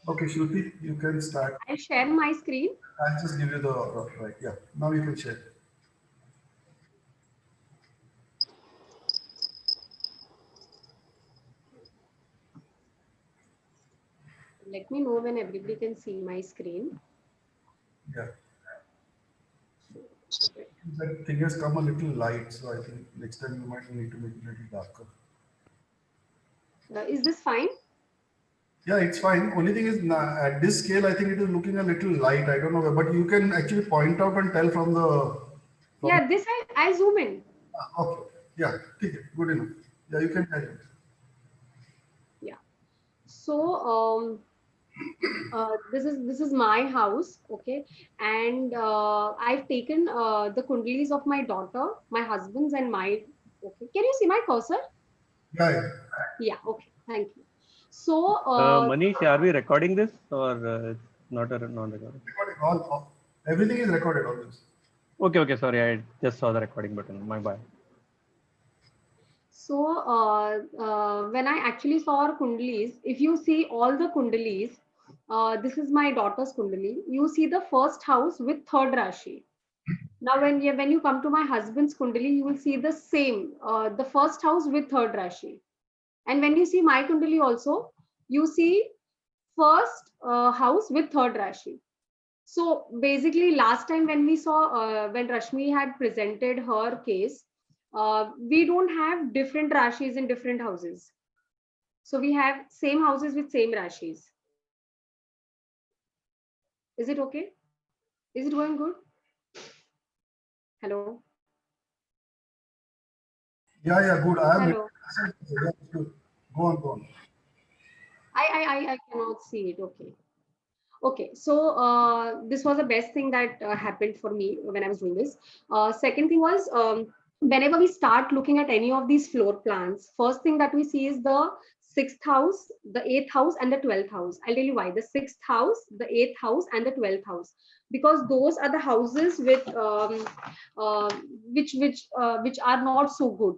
Okay, Shruti, you can start. I'll share my screen. I'll just give you the right. Yeah, now you can share. Let me know when everybody can see my screen. Yeah, So, that thing has come a little light, so I think next time you might need to make it a little darker. is this fine? Yeah, it's fine. Only thing is, at this scale, I think it is looking a little light. I don't know, but you can actually point out and tell from the from. Yeah, this I zoom in. Okay, yeah, okay, good enough. Yeah, you can tell it. Yeah. So this is my house, okay, and I've taken the kundlis of my daughter, my husband's, and my. Okay, can you see my cursor? Yeah, yeah. Yeah. Okay. Thank you. So Manish, are we recording this or it's not a non-recording? Recording everything is recorded always. Okay, okay, sorry, I just saw the recording button. My bad. So, when I actually saw our kundalis, if you see all the kundalis, this is my daughter's kundali. You see the first house with third Rashi. Now, when you come to my husband's kundali, you will see the same, the first house with third Rashi. And when you see my kundali also, you see first house with third Rashi. So basically, last time when we saw when Rashmi had presented her case, we don't have different rashis in different houses. So we have same houses with same rashis. Is it okay? Is it going good? Hello, Yeah, yeah, good. I am. hello. Yeah, good. Go on, go on. I cannot see it. Okay. Okay, so this was the best thing that happened for me when I was doing this. Second thing was, whenever we start looking at any of these floor plans, first thing that we see is the sixth house, the eighth house, and the 12th house. I'll tell you why. The sixth house, the eighth house, and the 12th house, because those are the houses with uh, which are not so good.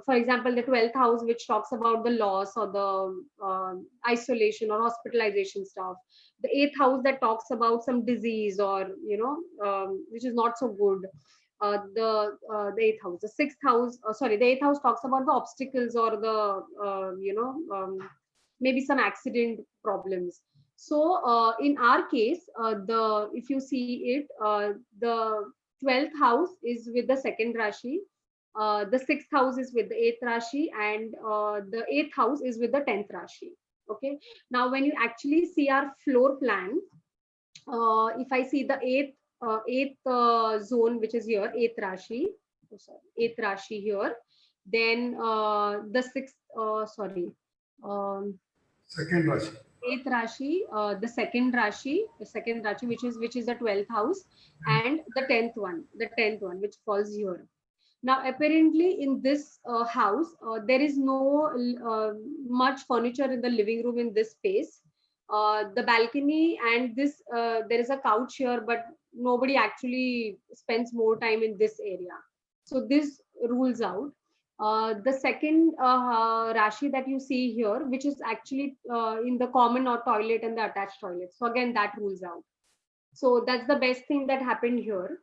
For example, the 12th house, which talks about the loss or the isolation or hospitalization stuff, the eighth house that talks about some disease or which is not so good. The eighth house, the sixth house, sorry, the eighth house talks about the obstacles or the maybe some accident problems. So in our case, the if you see it, the 12th house is with the second rashi, the sixth house is with the eighth rashi, and the eighth house is with the 10th rashi. Okay, now when you actually see our floor plan, if I see the eighth zone, which is here, eighth rashi, oh, sorry, eighth rashi here, then the sixth, sorry, um, Second Rashi. eighth rashi, the second rashi, which is the 12th house, and the 10th one, which falls here. Now, apparently, in this house, there is no much furniture in the living room in this space. The balcony and this, there is a couch here, but nobody actually spends more time in this area. So this rules out. The second Rashi that you see here, which is actually in the common or toilet and the attached toilet. So again, that rules out. So that's the best thing that happened here.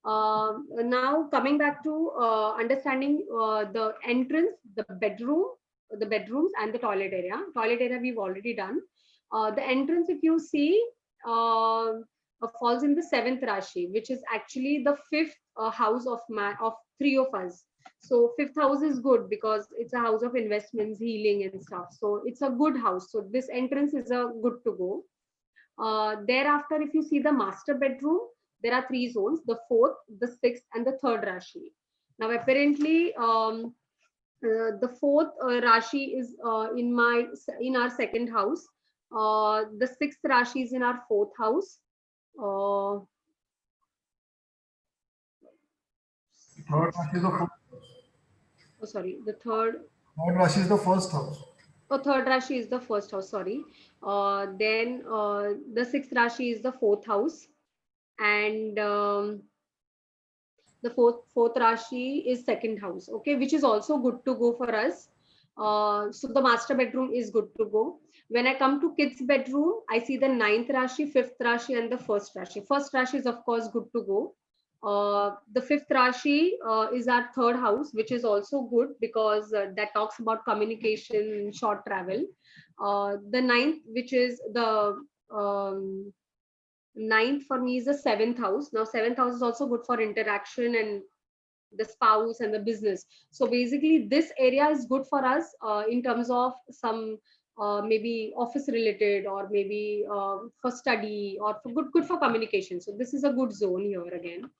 Now coming back to understanding the entrance, the bedrooms and the toilet area. Toilet area we've already done. The entrance, if you see, falls in the seventh Rashi, which is actually the fifth house of three of us. So fifth house is good because it's a house of investments, healing and stuff. So it's a good house. So this entrance is a good to go. Thereafter, if you see the master bedroom, there are three zones: the fourth, the sixth, and the third Rashi. Now, apparently, the fourth Rashi is in our second house. The sixth Rashi is in our fourth house. Oh, Third Rashi is the first. sorry, the third. Third Rashi is the first house. Oh, third Rashi is the first house. Sorry. Then the sixth Rashi is the fourth house, and the fourth Rashi is second house, okay, which is also good to go for us. So the master bedroom is good to go. When I come to kids' bedroom, I see the 9th Rashi, 5th Rashi, and the 1st Rashi. First Rashi is, of course, good to go. The 5th Rashi is our 3rd house, which is also good because that talks about communication, short travel. The 9th, which is the 9th for me, is the 7th house. Now, 7th house is also good for interaction and the spouse and the business. So basically, this area is good for us in terms of some maybe office related, or maybe for study, or for good for communication. So this is a good zone here again.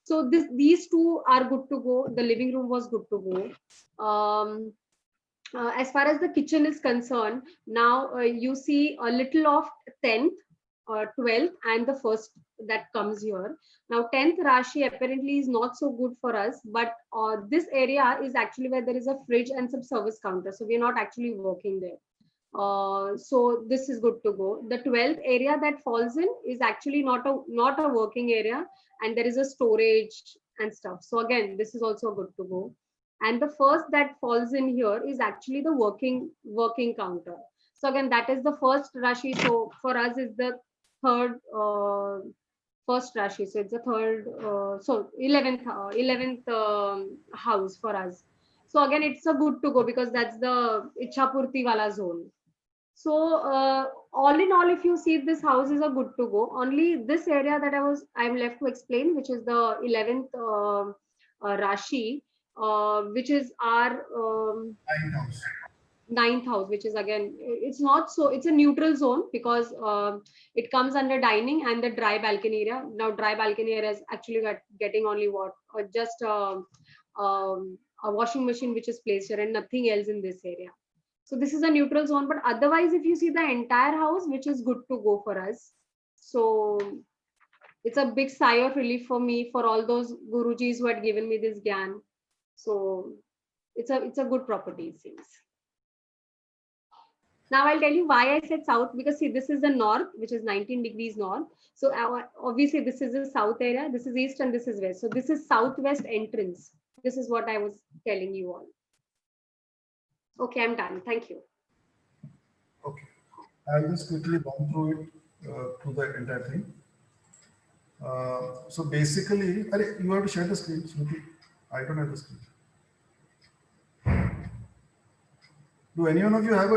So these two are good to go. The living room was good to go. As far as the kitchen is concerned, now you see a little of 10th, 12th, and the 1st that comes here. Now 10th Rashi apparently is not so good for us, but this area is actually where there is a fridge and some service counter. So we're not actually working there. So this is good to go. The 12th area that falls in is actually not a working area, and there is a storage and stuff. So again, this is also good to go. And the first that falls in here is actually the working counter. So again, that is the first Rashi. So for us is the third first Rashi. So it's the third, so 11th house for us. So again, it's a good to go because that's the Ichhapurti wala zone. So all in all, if you see, this house is a good to go. Only this area that I'm left to explain, which is the 11th Rashi, which is our 9th house. 9th house, which is again, it's not so, it's a neutral zone because it comes under dining and the dry balcony area. Now dry balcony area is actually getting only what, or just a washing machine which is placed here and nothing else in this area. So this is a neutral zone, but otherwise, if you see the entire house, which is good to go for us. So it's a big sigh of relief for me, for all those Gurujis who had given me this gyan. So it's a good property, it seems. Now I'll tell you why I said south, because see, this is the north, which is 19 degrees north. So obviously this is the south area, this is east and this is west. So this is southwest entrance. This is what I was telling you all. Okay, I'm done. Thank you. Okay. I'll just quickly run through it, through the entire thing. So basically, you have to share the screen, Shruti. I don't have the screen. Do any one of you have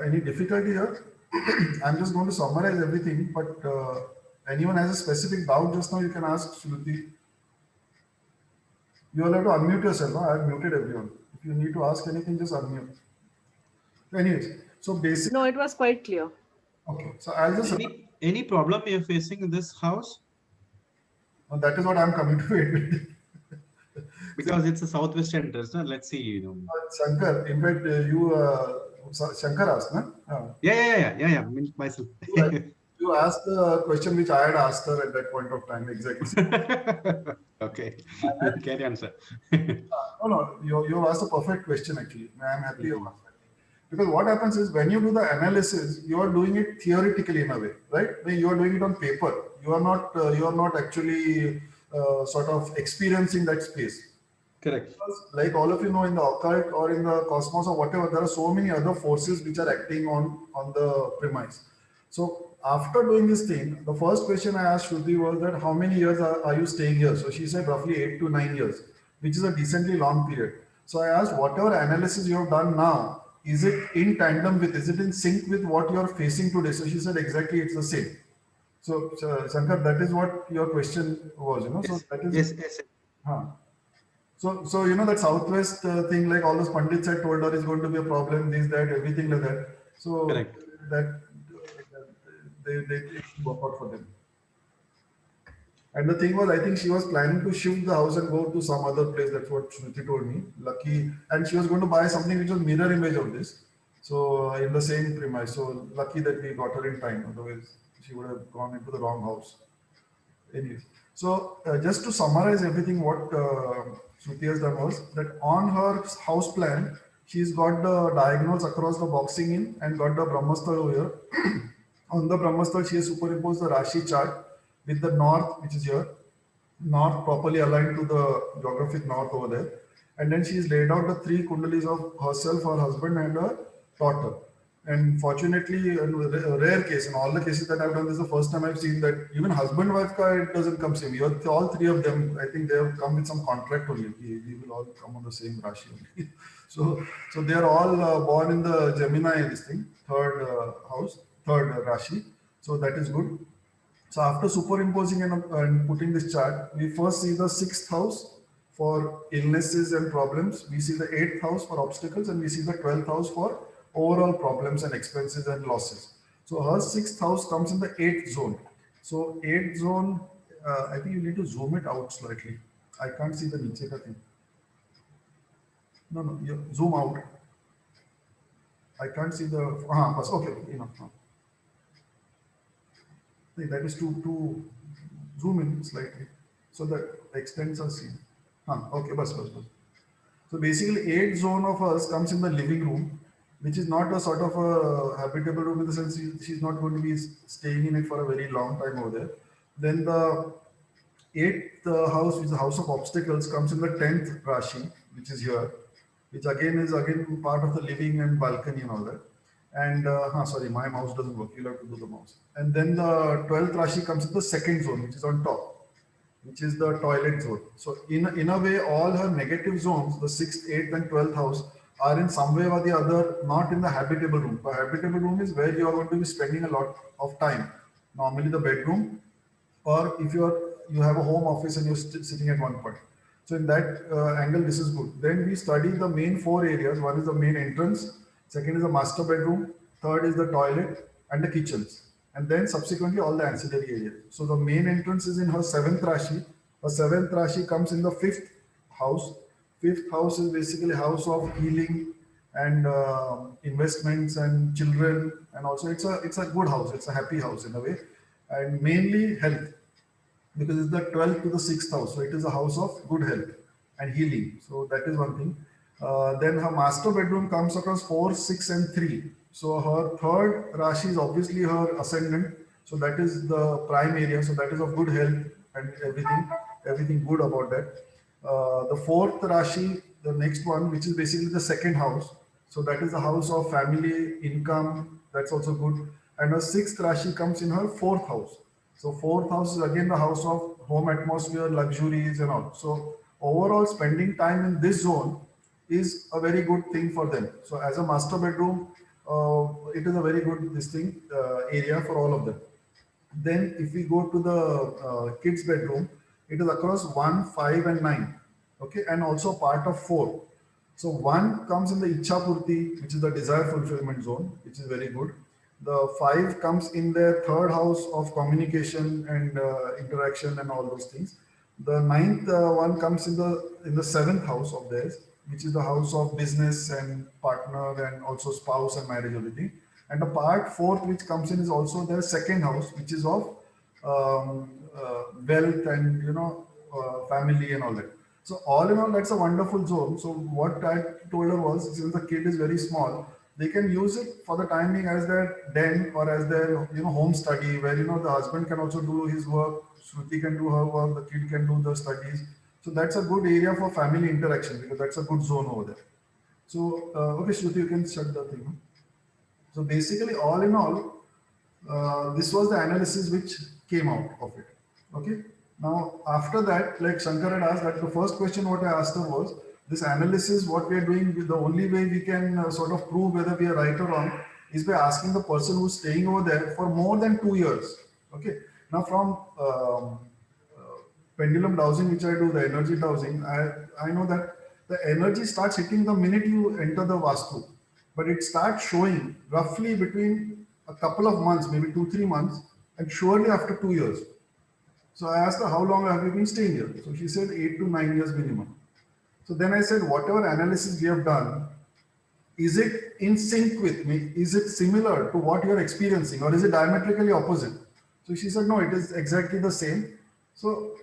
any difficulty here? I'm just going to summarize everything, but anyone has a specific doubt just now, you can ask Shruti. You all have to unmute yourself. No? I've muted everyone. If you need to ask anything, just unmute. Anyways, so basically. No, it was quite clear. Okay, so I'll just. Any problem you're facing in this house? That is what I'm coming to it. Because it's a southwest entrance, no? Let's see. Shankar, in fact, Shankar asked, no? Yeah. Myself. You asked the question which I had asked her at that point of time, exactly. Okay, carry on, sir. No, you asked a perfect question actually. I'm happy you asked that. Because what happens is when you do the analysis, you are doing it theoretically in a way, right? You are doing it on paper. You are not actually sort of experiencing that space. Correct. Because like all of you know, in the occult or in the cosmos or whatever, there are so many other forces which are acting on the premise. So after doing this thing, the first question I asked Shruti was that how many years are you staying here? So she said roughly 8 to 9 years, which is a decently long period. So I asked, whatever analysis you have done now, is it in tandem with, is it in sync with what you are facing today? So she said exactly it's the same. So Shankar, that is what your question was, you know. Yes. So that is Yes. So you know that southwest thing, like all those pundits had told her is going to be a problem, this, that, everything like that. So correct. That they work out for them. And the thing was, I think she was planning to shift the house and go to some other place. That's what Shruti told me. Lucky, and she was going to buy something which was mirror image of this. So in the same premise. So lucky that we got her in time. Otherwise, she would have gone into the wrong house. Anyways, so just to summarize everything, what Shruti has done was that on her house plan, she's got the diagonals across the boxing in and got the Brahmasthal over here. On the Brahmasthal, she has superimposed the Rashi chart with the north, which is here, north properly aligned to the geographic north over there. And then she's laid out the 3 kundalis of herself, her husband, and her daughter. And fortunately, a rare case, in all the cases that I've done, this is the first time I've seen that even husband wife car, it doesn't come same. All three of them, I think they have come with some contract only. We will all come on the same Rashi only. So they are all born in the Gemini, this thing, third house, third Rashi. So that is good. So after superimposing and putting this chart, we first see the 6th house for illnesses and problems. We see the 8th house for obstacles, and we see the 12th house for overall problems and expenses and losses. So her 6th house comes in the 8th zone. So 8th zone, I think you need to zoom it out slightly. I can't see the niche ka thing. No, you zoom out. I can't see the, okay, enough. That is to zoom in slightly so that extents are seen. Okay, bus. So basically, 8th zone of us comes in the living room, which is not a sort of a habitable room in the sense she's not going to be staying in it for a very long time over there. Then the 8th house, which is the house of obstacles, comes in the 10th Rashi, which is here, which again is part of the living and balcony and all that. And sorry, my mouse doesn't work. You'll have to do the mouse. And then the 12th Rashi comes in the 2nd zone, which is on top, which is the toilet zone. So in a way, all her negative zones, the 6th, 8th, and 12th house, are in some way or the other not in the habitable room. The habitable room is where you are going to be spending a lot of time. Normally the bedroom, or if you have a home office and you're sitting at one point. So in that angle, this is good. Then we study the main 4 areas. One is the main entrance. Second is the master bedroom. Third is the toilet and the kitchens. And then subsequently all the ancillary areas. So the main entrance is in her 7th Rashi. Her 7th Rashi comes in the 5th house. 5th house is basically house of healing and investments and children. And also it's a good house. It's a happy house in a way. And mainly health, because it's the 12th to the 6th house. So it is a house of good health and healing. So that is one thing. Then her master bedroom comes across 4, 6, and 3. So her 3rd Rashi is obviously her ascendant. So that is the prime area. So that is of good health and everything good about that. The 4th Rashi, the next one, which is basically the 2nd house. So that is the house of family, income. That's also good. And her 6th Rashi comes in her 4th house. So 4th house is again the house of home atmosphere, luxuries and all. So overall spending time in this zone is a very good thing for them. So as a master bedroom, it is a very good area for all of them. Then if we go to the kids bedroom, it is across 1, 5 and 9. Okay, and also part of 4. So 1 comes in the Ichha Purti, which is the desire fulfillment zone, which is very good. The 5 comes in their 3rd house of communication and interaction and all those things. The 9th one comes in the 7th house of theirs, which is the house of business and partner and also spouse and marriage, everything. And the part 4th, which comes in, is also their 2nd house, which is of wealth and family and all that. So all in all, that's a wonderful zone. So what I told her was, since the kid is very small, they can use it for the time being as their den or as their home study, where the husband can also do his work, Shruti can do her work, the kid can do the studies. So that's a good area for family interaction, because that's a good zone over there. So okay, Shruti, you can shut the thing. So basically, all in all, this was the analysis which came out of it. Okay. Now after that, like Shankar had asked, that the first question what I asked her was, this analysis, what we are doing, the only way we can sort of prove whether we are right or wrong is by asking the person who's staying over there for more than 2 years. Okay. Now from pendulum dowsing, which I do, the energy dowsing, I know that the energy starts hitting the minute you enter the Vastu, but it starts showing roughly between a couple of months, maybe 2-3 months, and surely after 2 years. So I asked her, how long have you been staying here? So she said 8 to 9 years minimum. So then I said, whatever analysis we have done, is it in sync with me? Is it similar to what you're experiencing, or is it diametrically opposite? So she said, no, it is exactly the same. So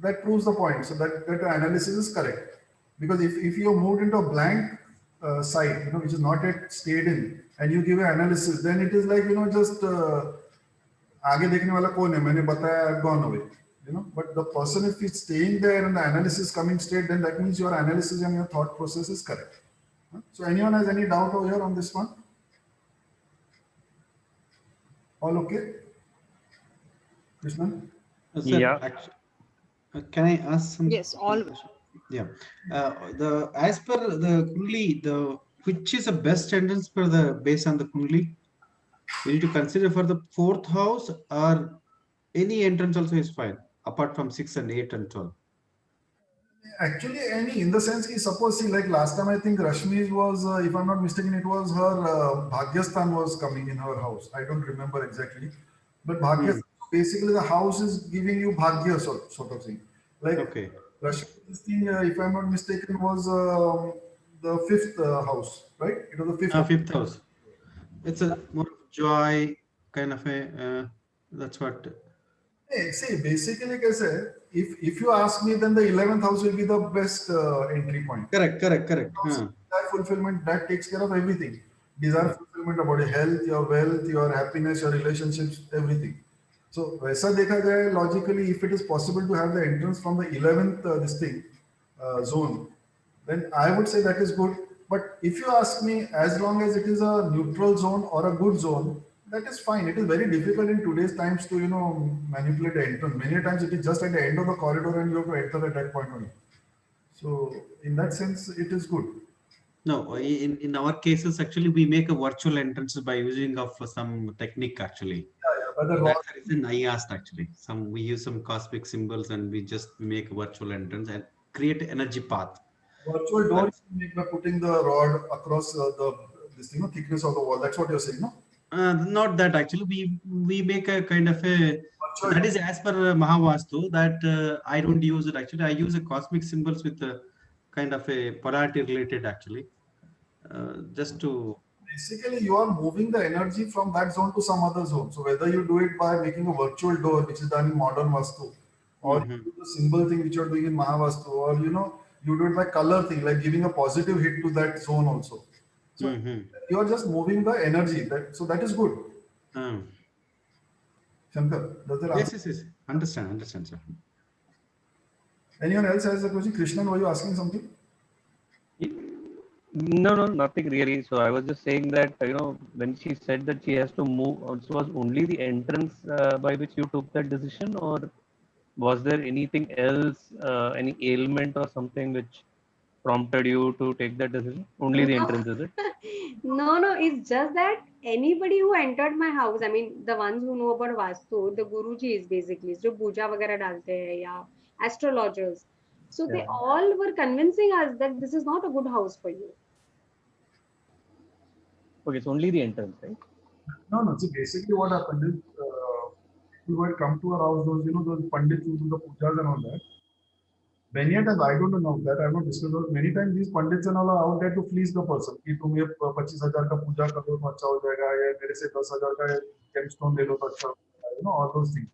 that proves the point. So that analysis is correct. Because if you are moved into a blank site, which is not yet stayed in, and you give an analysis, then it is like, just आगे देखने वाला कौन है? मैंने बताया, I've gone away. But the person, if he's staying there and the analysis coming straight, then that means your analysis and your thought process is correct. So anyone has any doubt over here on this one? All okay? Krishnan? Sir, Yeah. can I ask some? Yes, all. Yeah. As per the Kundli, which is the best entrance for based on the Kundli? We need to consider for the fourth house, or any entrance also is fine, apart from 6 and 8 and 12. Actually, any in the sense, ki suppose, see, like last time, I think Rashmi was, if I'm not mistaken, it was her Bhagyasthan was coming in her house. I don't remember exactly, but Bhagyasthan, basically the house is giving you Bhagya sort of thing. Like Okay. Rashmi, this thing, if I'm not mistaken, was the fifth house, right? It was the fifth. Fifth house. It's a more joy kind of a. That's what. Hey, see, basically, kaise hai, if you ask me, then the 11th house will be the best entry point. Correct. Desire fulfillment, that takes care of everything. Desire fulfillment about your health, your wealth, your happiness, your relationships, everything. So वैसा देखा जाए logically, if it is possible to have the entrance from the 11th this thing zone, then I would say that is good. But if you ask me, as long as it is a neutral zone or a good zone, that is fine. It is very difficult in today's times to manipulate the entrance. Many times it is just at the end of the corridor and you have to enter at that point only. So in that sense, it is good. No, in our cases, actually, we make a virtual entrance by using of some technique actually. But the So that's the reason I asked actually. We use some cosmic symbols and we just make a virtual entrance and create energy path. virtual door you make by putting the rod across this thickness of the wall. That's what you're saying, no? Not that actually. We make a kind of a. Virtual That is as per Mahavastu. That I don't use it actually. I use a cosmic symbols with a kind of a polarity related actually. Just to. Basically, you are moving the energy from that zone to some other zone. So whether you do it by making a virtual door, which is done in modern Vastu, or you do the symbol thing which you're doing in Mahavastu, or you do it by color thing, like giving a positive hit to that zone also. So you are just moving the energy. That is good. Shankar, does that answer? Yes. Understand, sir. Anyone else has a question? Krishnan, were you asking something? No, nothing really. So I was just saying that, when she said that she has to move, also was only the entrance by which you took that decision, or was there anything else, any ailment or something which prompted you to take that decision? Only the entrance, is it? No, it's just that anybody who entered my house, I mean, the ones who know about Vastu, the Guruji is basically, जो पूजा वगैरह डालते हैं या astrologers. So they all were convincing us that this is not a good house for you. Okay, it's only the entrance, right? No. See, basically what happened is, people would come to our house, those pandits who do the pujas and all that. Many times, I don't know that, I have not discussed those. Many times these pandits and all are out there to fleece the person. कि तुम ये 25,000 का पूजा कर दो तो अच्छा हो जाएगा, या मेरे से 10,000 का gemstone ले लो तो अच्छा हो जाएगा, all those things.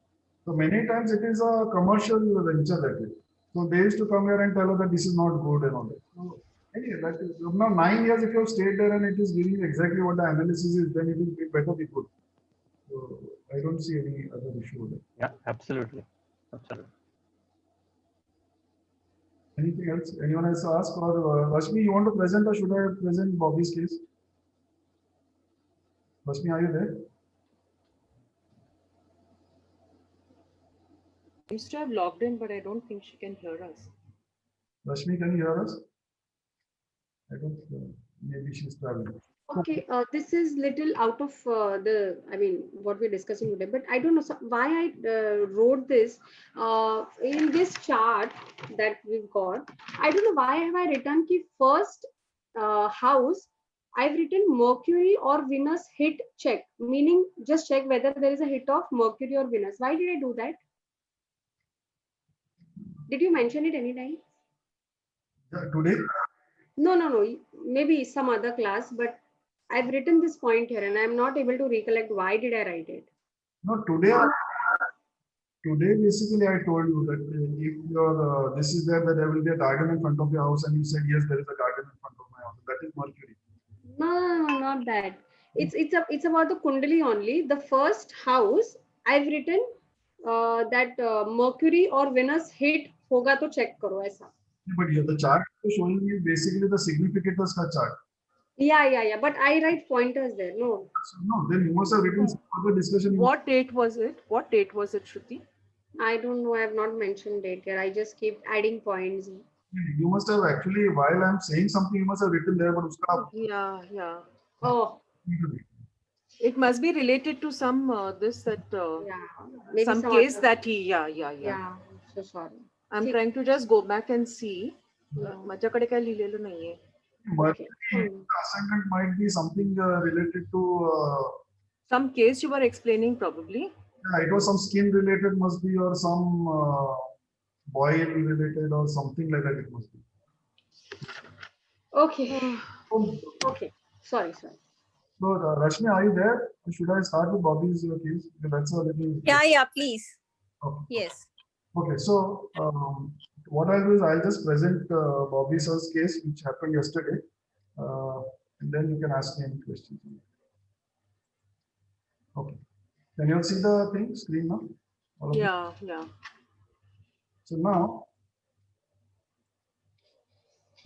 So many times it is a commercial venture that way. So they used to come here and tell us that this is not good and all that. So anyway, that is, now 9 years if you have stayed there and it is giving you exactly what the analysis is, then it better be good. So I don't see any other issue with it. Yeah, absolutely. Anything else? Anyone else ask? Or Rashmi, you want to present or should I present Bobby's case? Rashmi, are you there? Seems to have logged in, but I don't think she can hear us. Rashmi, can you hear us? I don't know. Maybe she's traveling. Okay, this is little out of what we're discussing today, but I don't know why I wrote this in this chart that we've got. I don't know why have I written ki first house, I've written Mercury or Venus hit check, meaning just check whether there is a hit of Mercury or Venus. Why did I do that? Did you mention it any time? Today? No. Maybe some other class, but I've written this point here and I'm not able to recollect why did I write it. No, today basically I told you that if your this is there, that there will be a garden in front of your house, and you said yes, there is a garden in front of my house. That is Mercury. No, not that. It's about the Kundali only. The first house I've written that Mercury or Venus hit होगा तो check करो ऐसा. But here the chart is showing you basically the significators का chart. Yeah. But I write pointers there. No. So, no, then you must have written some other discussion. What date was it? What date was it, Shruti? I don't know. I have not mentioned date here. I just keep adding points. You must have actually, while I'm saying something, you must have written there, but uska aap Yeah. Oh, need to read. It must be related to some this that yeah. Maybe some some case other. that he. Yeah. Yeah. So sorry. I'm See, trying to just go back and see. yeah. माझ्याकडे काय लिहिलेलं नाहीये. Okay. Mercury ascendant might be something related to, Some case you were explaining probably. yeah, it was some skin related, must be, or some boil related, or something like that. It must be. Okay. So, Okay. Sorry. Rashmi, are you there? Or should I start with Bobby's case? Because that's a little. Yeah, please. Okay. Yes. Okay, so what I'll do is I'll just present Bobby sir's case, which happened yesterday, and then you can ask me any questions. Okay, can you all see the thing screen now? All of you? Yeah. So now,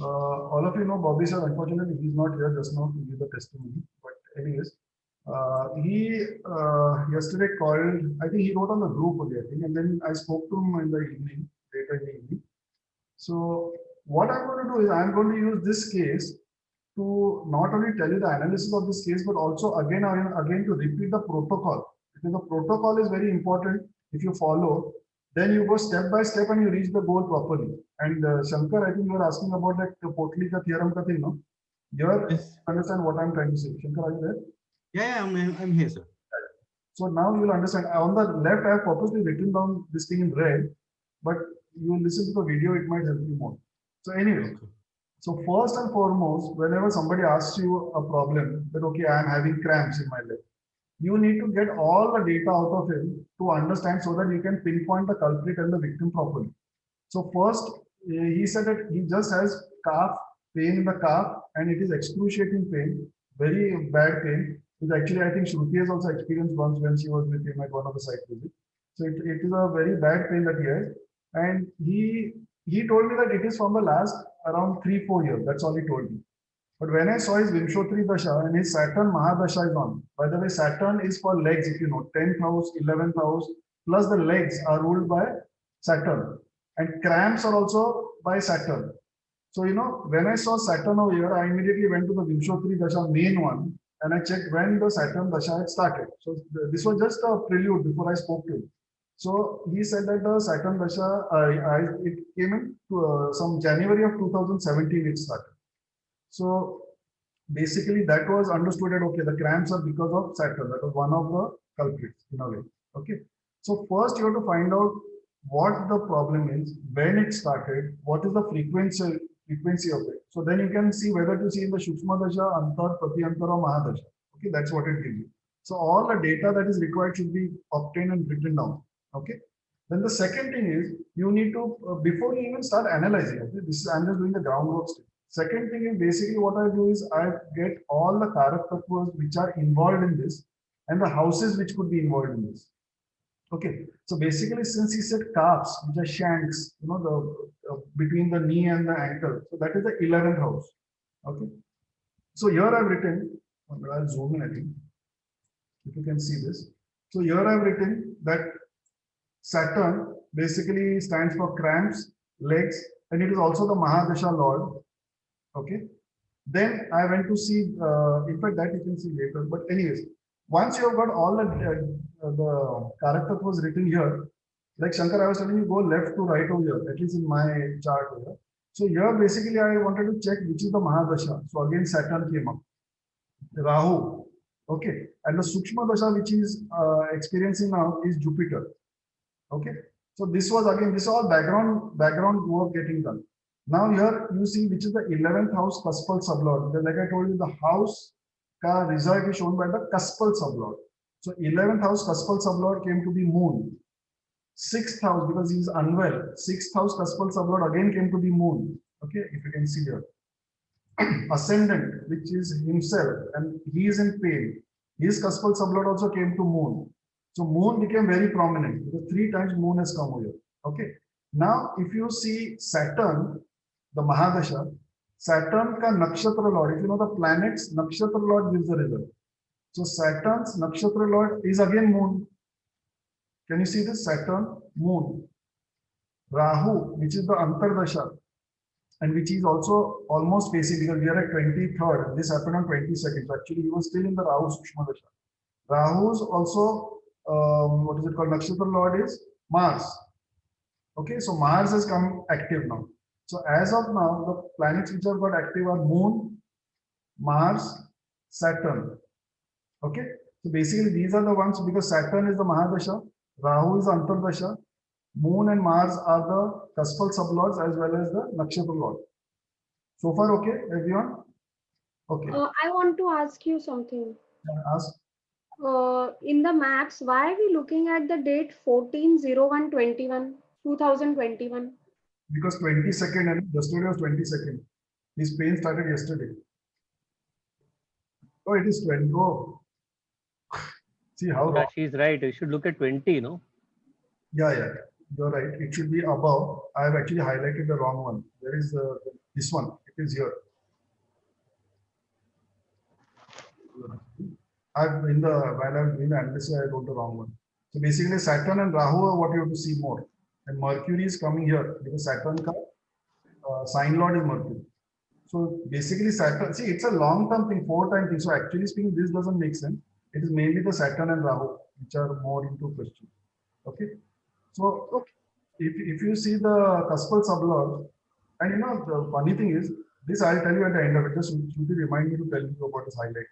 all of you know Bobby sir. Unfortunately, he's not here just now to give the testimony. But anyways, he yesterday called. I think he wrote on the group only, I think, and then I spoke to him in the evening, later in the evening. So what I'm going to do is I'm going to use this case to not only tell you the analysis of this case, but also again to repeat the protocol. Because the protocol is very important. If you follow, then you go step by step and you reach the goal properly. And Shankar, I think you were asking about that Potli ka theorem ka thing, no? You Yes. understand what I'm trying to say. Shankar, are you there? Yeah, I'm here, sir. So now you will understand. On the left, I have purposely written down this thing in red, but you listen to the video, it might help you more. So anyway, Okay. so first and foremost, whenever somebody asks you a problem that, okay, I am having cramps in my leg, you need to get all the data out of him to understand so that you can pinpoint the culprit and the victim properly. So first, he said that he just has calf pain in the calf and it is excruciating pain, very bad pain. Which actually, I think Shruti has also experienced once when she was with him at one of the site visits. So it is a very bad pain that he has. And he told me that it is from the last around 3-4 years. That's all he told me. But when I saw his Vimshotri Dasha and his Saturn Mahadasha is on, by the way, Saturn is for legs, if you know, 10th house, 11th house, plus the legs are ruled by Saturn. And cramps are also by Saturn. So, you know, when I saw Saturn over here, I immediately went to the Vimshotri Dasha main one and I checked when the Saturn Dasha had started. So this was just a prelude before I spoke to him. So he said that the Saturn Dasha, it came in to, some January of 2017 it started. So basically that was understood that, okay, the cramps are because of Saturn. That was one of the culprits in a way. Okay. So first you have to find out what the problem is, when it started, what is the frequency of it. So then you can see whether to see in the Shukshma Dasha, Antar, Pratyantar or Mahadasha. Okay, that's what it gives you. So all the data that is required should be obtained and written down. Okay. Then the second thing is you need to, before you even start analyzing, okay, I'm just doing the groundwork still. Second thing is basically what I do is I get all the Karak tattvas which are involved in this and the houses which could be involved in this. Okay, so basically since he said calves, which are shanks, you know, the between the knee and the ankle, so that is the 11th house. Okay, so here I've written, I'll zoom in, I think, if you can see this. So here I've written that Saturn basically stands for cramps, legs, and it is also the Mahadasha Lord. Okay. Then I went to see, in fact, that you can see later. But anyways, once you have got all the character was written here, like Shankar, I was telling you, go left to right over here, at least in my chart over here. So here, basically, I wanted to check which is the Mahadasha. So again, Saturn came up. Rahu. Okay. And the Sukshma Dasha, which is experiencing now, is Jupiter. Okay. So this was again, this is all background work getting done. Now here you see which is the 11th house cuspal sublord. Because like I told you, the house ka result is shown by the cuspal sublord. So 11th house cuspal sublord came to be moon. 6th house, because he is unwell. 6th house cuspal sublord again came to be moon. Okay, if you can see here. Ascendant, which is himself, and he is in pain. His cuspal sublord also came to moon. So moon became very prominent because 3 times moon has come over here. Okay. Now, if you see Saturn, the Mahadasha, Saturn ka nakshatra lord, if you know the planets, nakshatra lord gives the result. So Saturn's nakshatra lord is again moon. Can you see this? Saturn, moon. Rahu, which is the Antardasha, and which is also almost facing, because we are at 23rd. This happened on 22nd. So actually, he was still in the Rahu Sukshma Dasha. Rahu's also, what is it called? Nakshatra lord is Mars. Okay, so Mars has come active now. So as of now, the planets which have got active are Moon, Mars, Saturn. Okay, so basically these are the ones, because Saturn is the Mahadasha, Rahu is the Antardasha, Moon and Mars are the Kaspal sublords as well as the Nakshatra lord. So far, okay, everyone? Okay, I want to ask you something. ask. In the maps, why are we looking at the date 14/01/21, 2021? Because 22nd, and yesterday was 22nd. His pain started yesterday. Oh, it is 20. Oh, see how Yeah, wrong. she's right. You should look at 20, no? Yeah, you're right. It should be above. I have actually highlighted the wrong one. There is this one. It is here. I've in the while I was doing the analysis, I wrote the wrong one. So basically, Saturn and Rahu are what you have to see more, and Mercury is coming here because Saturn ka sign lord is Mercury. So basically, Saturn. See, it's a long-term thing, 4-time thing. So actually speaking, this doesn't make sense. It is mainly the Saturn and Rahu which are more into question. Okay. So Okay. if you see the Kaspal sublord, and you know the funny thing is, this I'll tell you at the end of it. Just Shruti remind me to tell you about this highlight.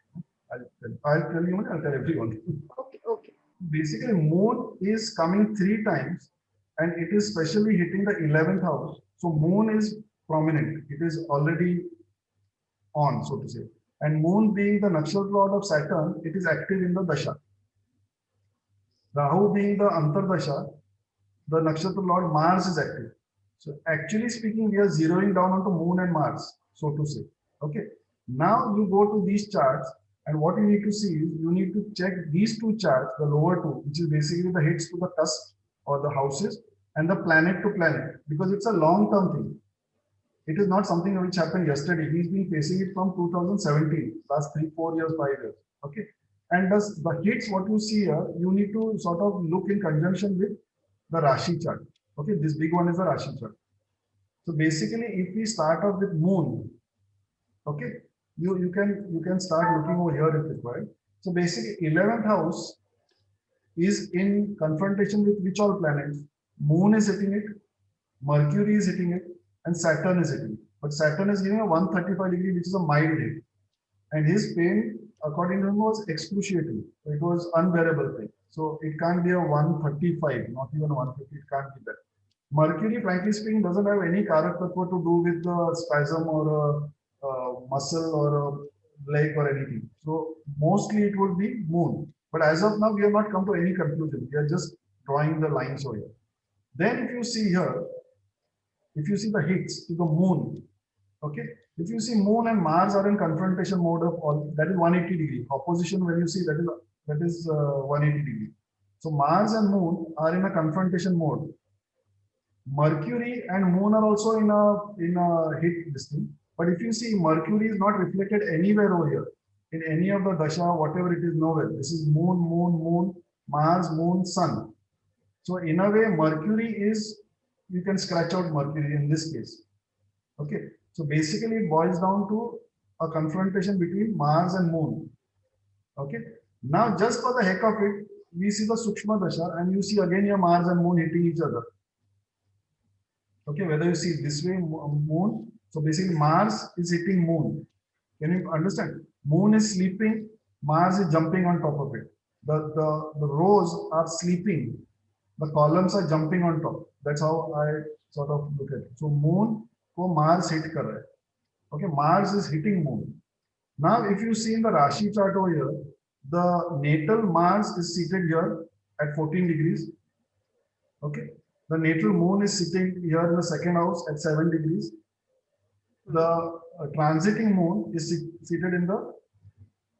I'll tell you and I'll tell everyone. Okay. Basically, Moon is coming 3 times, and it is specially hitting the 11th house. So Moon is prominent. It is already on, so to say. And Moon being the nakshatra lord of Saturn, it is active in the Dasha. Rahu being the Antardasha, the nakshatra lord Mars is active. So actually speaking, we are zeroing down onto Moon and Mars, so to say. Okay. Now you go to these charts, and what you need to see is you need to check these two charts, the lower two, which is basically the hits to the cusp or the houses, and the planet to planet, because it's a long-term thing. It is not something which happened yesterday. He's been facing it from 2017, last 3-4 years, 5 years. Okay. And thus the hits, what you see here, you need to sort of look in conjunction with the Rashi chart. Okay, this big one is the Rashi chart. So basically, if we start off with Moon, okay, you can start looking over here if required. So basically, 11th house is in confrontation with which all planets? Moon is hitting it, Mercury is hitting it, and Saturn is hitting it. But Saturn is giving a 135-degree, which is a mild hit. And his pain, according to him, was excruciating. It was unbearable pain. So it can't be a 135, not even 150, it can't be that. Mercury, frankly speaking, doesn't have any karak tattva to do with the spasm or a muscle or a leg or anything. So mostly it would be Moon. But as of now, we have not come to any conclusion. We are just drawing the lines over here. Then if you see here, if you see the hits to the Moon, okay, if you see Moon and Mars are in confrontation mode of all, that is 180 degree. Opposition, when you see that is 180 degree. So Mars and Moon are in a confrontation mode. Mercury and Moon are also in a hit this thing. But if you see, Mercury is not reflected anywhere over here in any of the dasha, whatever it is, nowhere. This is Moon, Moon, Moon, Mars, Moon, Sun. So in a way, Mercury is, you can scratch out Mercury in this case. Okay. So basically, it boils down to a confrontation between Mars and Moon. Okay. Now, just for the heck of it, we see the Sukshma Dasha, and you see again your Mars and Moon hitting each other. Okay, whether you see this way, Moon. So basically, Mars is hitting Moon. Can you understand? Moon is sleeping, Mars is jumping on top of it. The rows are sleeping, the columns are jumping on top. That's how I sort of look at it. So Moon को Mars hit कर रहा है. Okay, Mars is hitting Moon. Now, if you see in the Rashi chart over here, the natal Mars is seated here at 14 degrees. Okay, the natal Moon is sitting here in the second house at 7 degrees. The transiting Moon is seated in the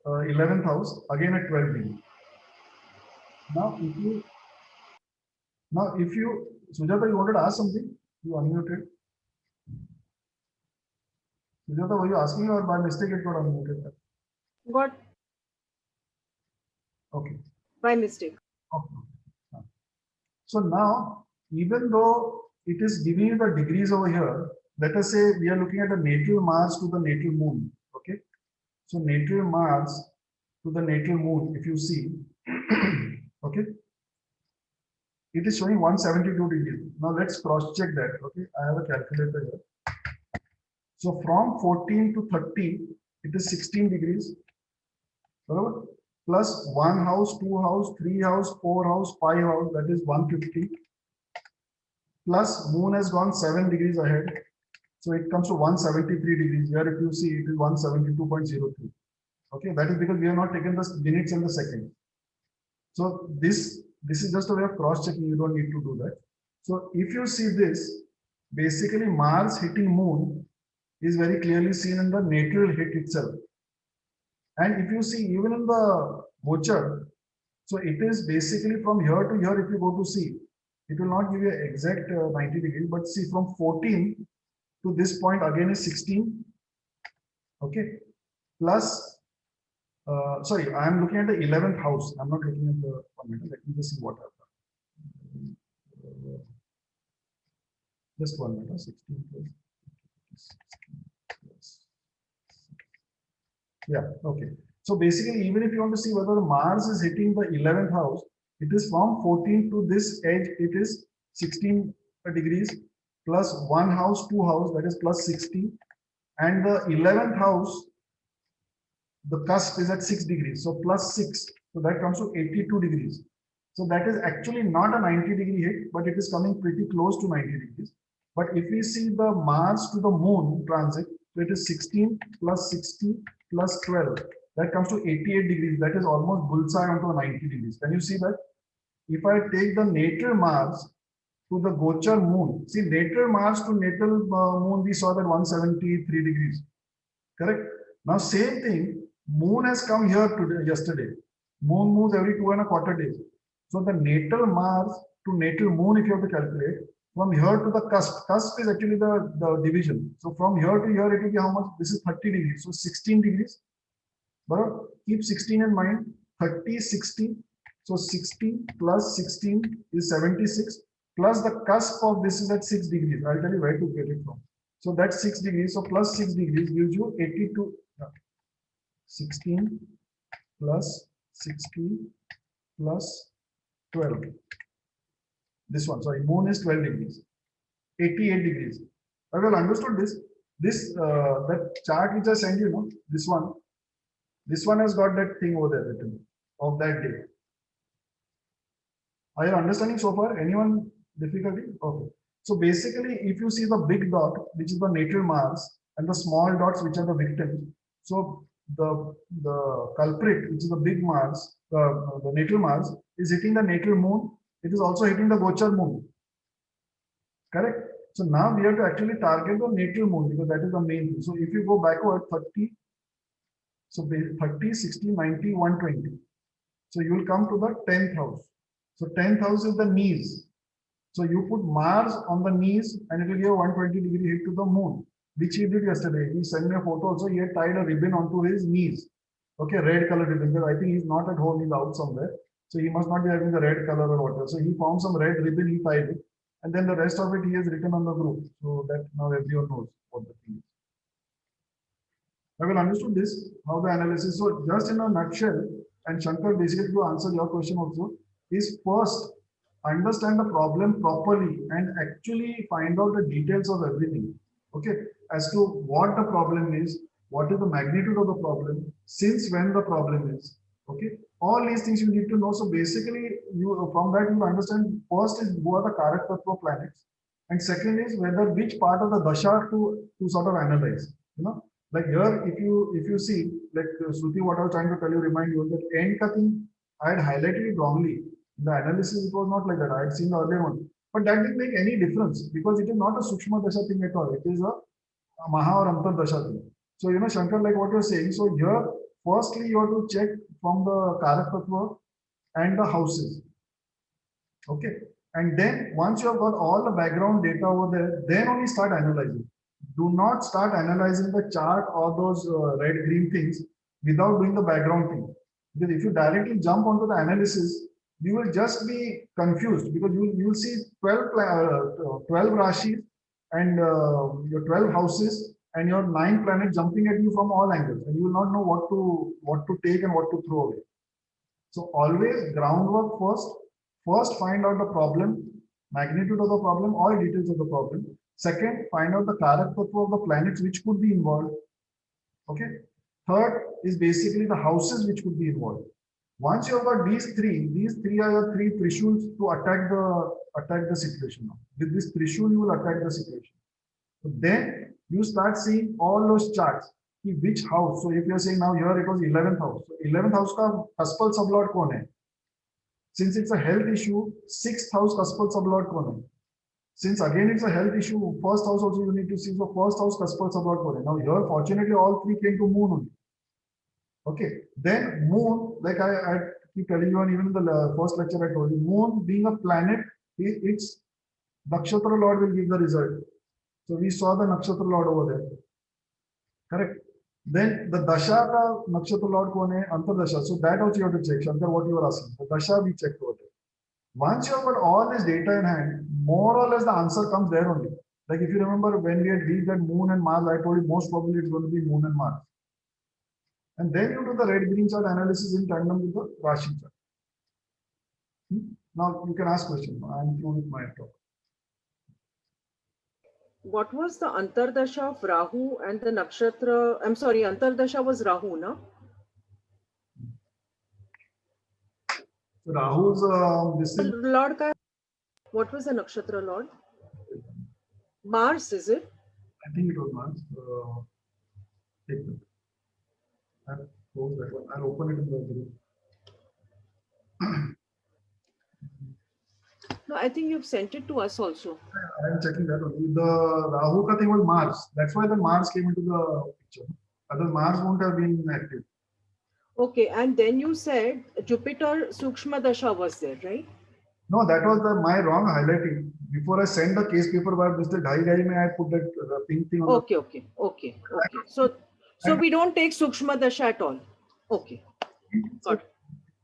11th house again at 12 degrees. Now, if you, Sujata, you wanted to ask something? You unmuted. Sujata, were you asking or by mistake it got unmuted? Got Okay. by mistake. Okay. So now, even though it is giving you the degrees over here, let us say we are looking at the natal Mars to the natal moon. Okay. So natal Mars to the natal moon, if you see, okay, it is showing 172 degrees. Now let's cross check that. Okay, I have a calculator here. So from 14 to 30, it is 16 degrees. Barabar? Plus one house, two house, three house, four house, five house, that is 150. Plus moon has gone 7 degrees ahead. So it comes to 173 degrees. Here if you see it is 172.03. Okay, that is because we have not taken the minutes and the seconds. So this is just a way of cross checking. You don't need to do that. So if you see this, basically Mars hitting moon is very clearly seen in the natal hit itself. And if you see even in the Gochar, so it is basically from here to here. If you go to see, it will not give you exact 90 degrees, but see from 14 to this point again is 16. Okay, plus sorry, I am looking at the 11th house. I'm not looking at the 1 minute. Let me just see what I've done. Just 1 minute. 16 plus 16 plus. Yeah. Okay. So basically, even if you want to see whether Mars is hitting the 11th house, it is from 14 to this edge. It is 16 degrees plus one house, two house, that is plus 60, and the 11th house, the cusp is at 6 degrees, so plus 6, so that comes to 82 degrees. So that is actually not a 90-degree hit, but it is coming pretty close to 90 degrees. But if we see the Mars to the moon transit, so it is 16 plus 60 plus 12, that comes to 88 degrees. That is almost bullseye onto 90 degrees. Can you see that? If I take the natal Mars to the Gochar moon, see natal Mars to natal moon, we saw that 173 degrees, correct? Now same thing, moon has come here today, yesterday. Moon moves every 2.25 days. So the natal Mars to natal moon, if you have to calculate, from here to the cusp, cusp is actually the division. So from here to here, it will be how much? This is 30 degrees. So 16 degrees. But keep 16 in mind, 30, 60. So 60 plus 16 is 76. Plus the cusp of this is at 6 degrees. I'll tell you where to get it from. So that's 6 degrees. So plus 6 degrees gives you 82. 16 plus 60 plus 12. This one, sorry, moon is 12 degrees. 88 degrees. I well understood this. That chart which I sent you, no, this one has got that thing over there written of that day. Are you understanding so far? Anyone difficulty? Okay. So basically, if you see the big dot, which is the natal Mars, and the small dots, which are the victims, so the culprit, which is the big Mars, the natal Mars, is hitting the natal moon. It is also hitting the Gochar moon. Correct? So now we have to actually target the natal moon because that is the main thing. So if you go backward 30, so 30, 60, 90, 120. So you will come to the 10th house. So 10th house is the knees. So you put Mars on the knees and it will give a 120 degree hit to the moon, which he did yesterday. He sent me a photo also. He had tied a ribbon onto his knees. Okay, red color ribbon. Because I think he's not at home, he's out somewhere. So he must not be having the red color or whatever. So he found some red ribbon, he tied it. And then the rest of it he has written on the group. So that now everyone knows what the thing is. I will understood this, how the analysis. So just in a nutshell, and Shankar basically to answer your question also, is first understand the problem properly and actually find out the details of everything. Okay, as to what the problem is, what is the magnitude of the problem, since when the problem is. Okay, all these things you need to know. So basically, you from that you understand first is who are the Karak Tattva planets, and second is whether which part of the dasha to sort of analyze. You know, like here, if you see, like Shruti, what I was trying to tell you, remind you that end thing I had highlighted it wrongly. In the analysis, it was not like that. I had seen the earlier one, but that didn't make any difference because it is not a Sukshma Dasha thing at all. It is a Maha or Antar Dasha thing. So, you know, Shankar, like what you're saying. So, here, firstly, you have to check from the Karak Tattva and the houses. Okay. And then, once you have got all the background data over there, then only start analyzing. do not start analyzing the chart or those red green things without doing the background thing. Because if you directly jump onto the analysis, you will just be confused because you will see 12 Rashis and your 12 houses and your 9 planets jumping at you from all angles, and you will not know what to take and what to throw away. So always groundwork first. First, find out the problem, magnitude of the problem, or details of the problem. Second, find out the character of the planets which could be involved. Okay. Third is basically the houses which could be involved. Once you have got these three are your three trishuls to attack the situation. With this trishul, you will attack the situation. So then you start seeing all those charts. Which house? So if you're saying now here it was 11th house. So 11th house का cuspal sublord कौन है? Since it's a health issue, 6th house cuspal sublord कौन है? Since again it's a health issue, first house also you need to see. So first house cuspal sublord कौन है? Now here fortunately all three came to moon only. Okay, then moon, like I keep telling you, and even in the first lecture I told you, moon being a planet, it's nakshatra lord will give the result. So we saw the nakshatra lord over there. Correct. Then the dasha ka nakshatra lord kone antardasha. So that also you have to check. Shankar, what you were asking. The dasha we checked over there. Once you have got all this data in hand, more or less the answer comes there only. Like if you remember when we had read that moon and Mars, I told you most probably it's going to be moon and Mars. And then you do the red green chart analysis in tandem with the Rashi chart. Now you can ask question. I'm through with my talk. What was the Antardasha of Rahu and the Nakshatra? I'm sorry, Antardasha was Rahu, no? So Rahu's this is Lord, what was the Nakshatra Lord? Mars, is it? I think it was Mars. Take a look. I'll close that one. I'll open it in the group. No, I think you've sent it to us also. I am checking that only. The Rahu ka thing was Mars. That's why the Mars came into the picture. Otherwise, Mars won't have been active. Okay, and then you said Jupiter Sukshma Dasha was there, right? No, that was my wrong highlighting. Before I sent the case paper by Mr. Ghai Ghai, I put that pink thing on Okay. So we don't take Sukshma Dasha at all. Okay. the. It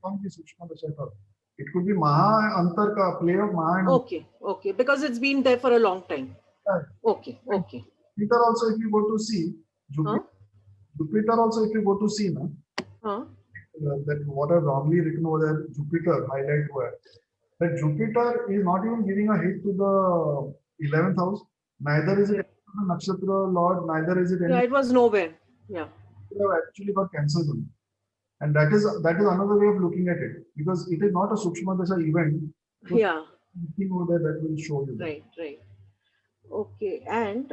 can't be Sukshma Dasha at all. It could be Maha Antar ka play of Maha and Okay. Because it's been there for a long time. Antar. Okay. Jupiter also, if you go to see, Jupiter also, if you go to see, that what I've wrongly written over there, Jupiter highlight where that Jupiter is not even giving a hit to the 11th house. Neither is it the Nakshatra Lord, neither is it any. Yeah, it was nowhere. Yeah. They have actually got cancelled only. And that is another way of looking at it, because it is not a Sukshma Dasha event. So Yeah. something over there that will show you. Right. Okay. And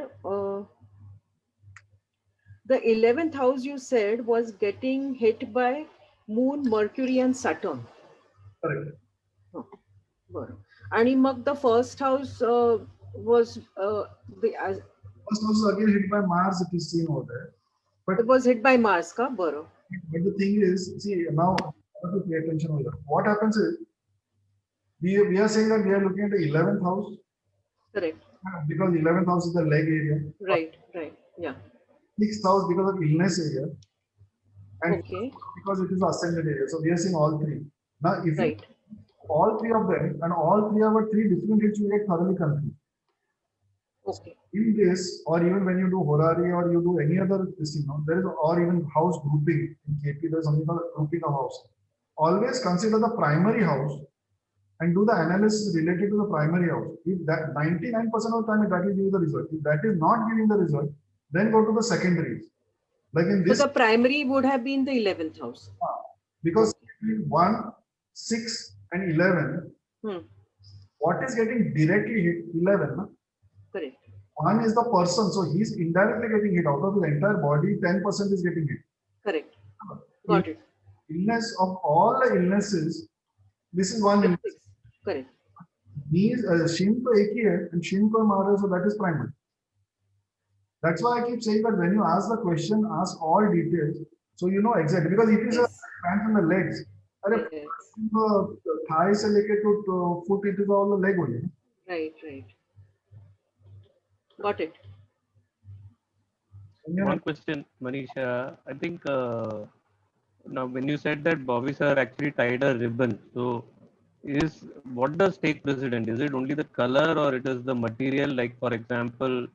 the 11th house you said was getting hit by Moon, Mercury, and Saturn. Correct. And mug the first house was First house is again hit by Mars, it is seen over there. But it was hit by Mars, ka baro. But the thing is, see, now I have to pay attention over there. What happens is, we are saying that we are looking at the 11th house. Correct. Because 11th house is the leg area. Right. Yeah. 6th house because of illness area. And Okay. because it is ascendant area. So we are seeing all three. Now, if Right. all three of them and all three are three different hits, you get thoroughly confused. Okay. In this, or even when you do Horari or you do any other this, there is, or even house grouping in KP, there's something called grouping of house. Always consider the primary house and do the analysis related to the primary house. If that 99% of the time that will give you the result. If that is not giving the result, then go to the secondaries. Like in this, So the primary would have been the 11th house. because between 1, 6, and 11, what is getting directly hit? 11. Na? Correct. 1 is the person, so he's indirectly getting hit. Out of his entire body, 10% is getting hit. Correct. Got it. Illness of all the illnesses, this is one illness. Correct. Shin to ek hi hai, and Shin ko mara, so that is primary. That's why I keep saying that when you ask the question, ask all details, so you know exactly. Because it is a pants and the legs. Thigh se leke to foot, it is all the leg only. Right. Got it. One question, Manish. I think now when you said that Bobby sir actually tied a ribbon, so what does take precedent? Is it only the color or it is the material? Like for example,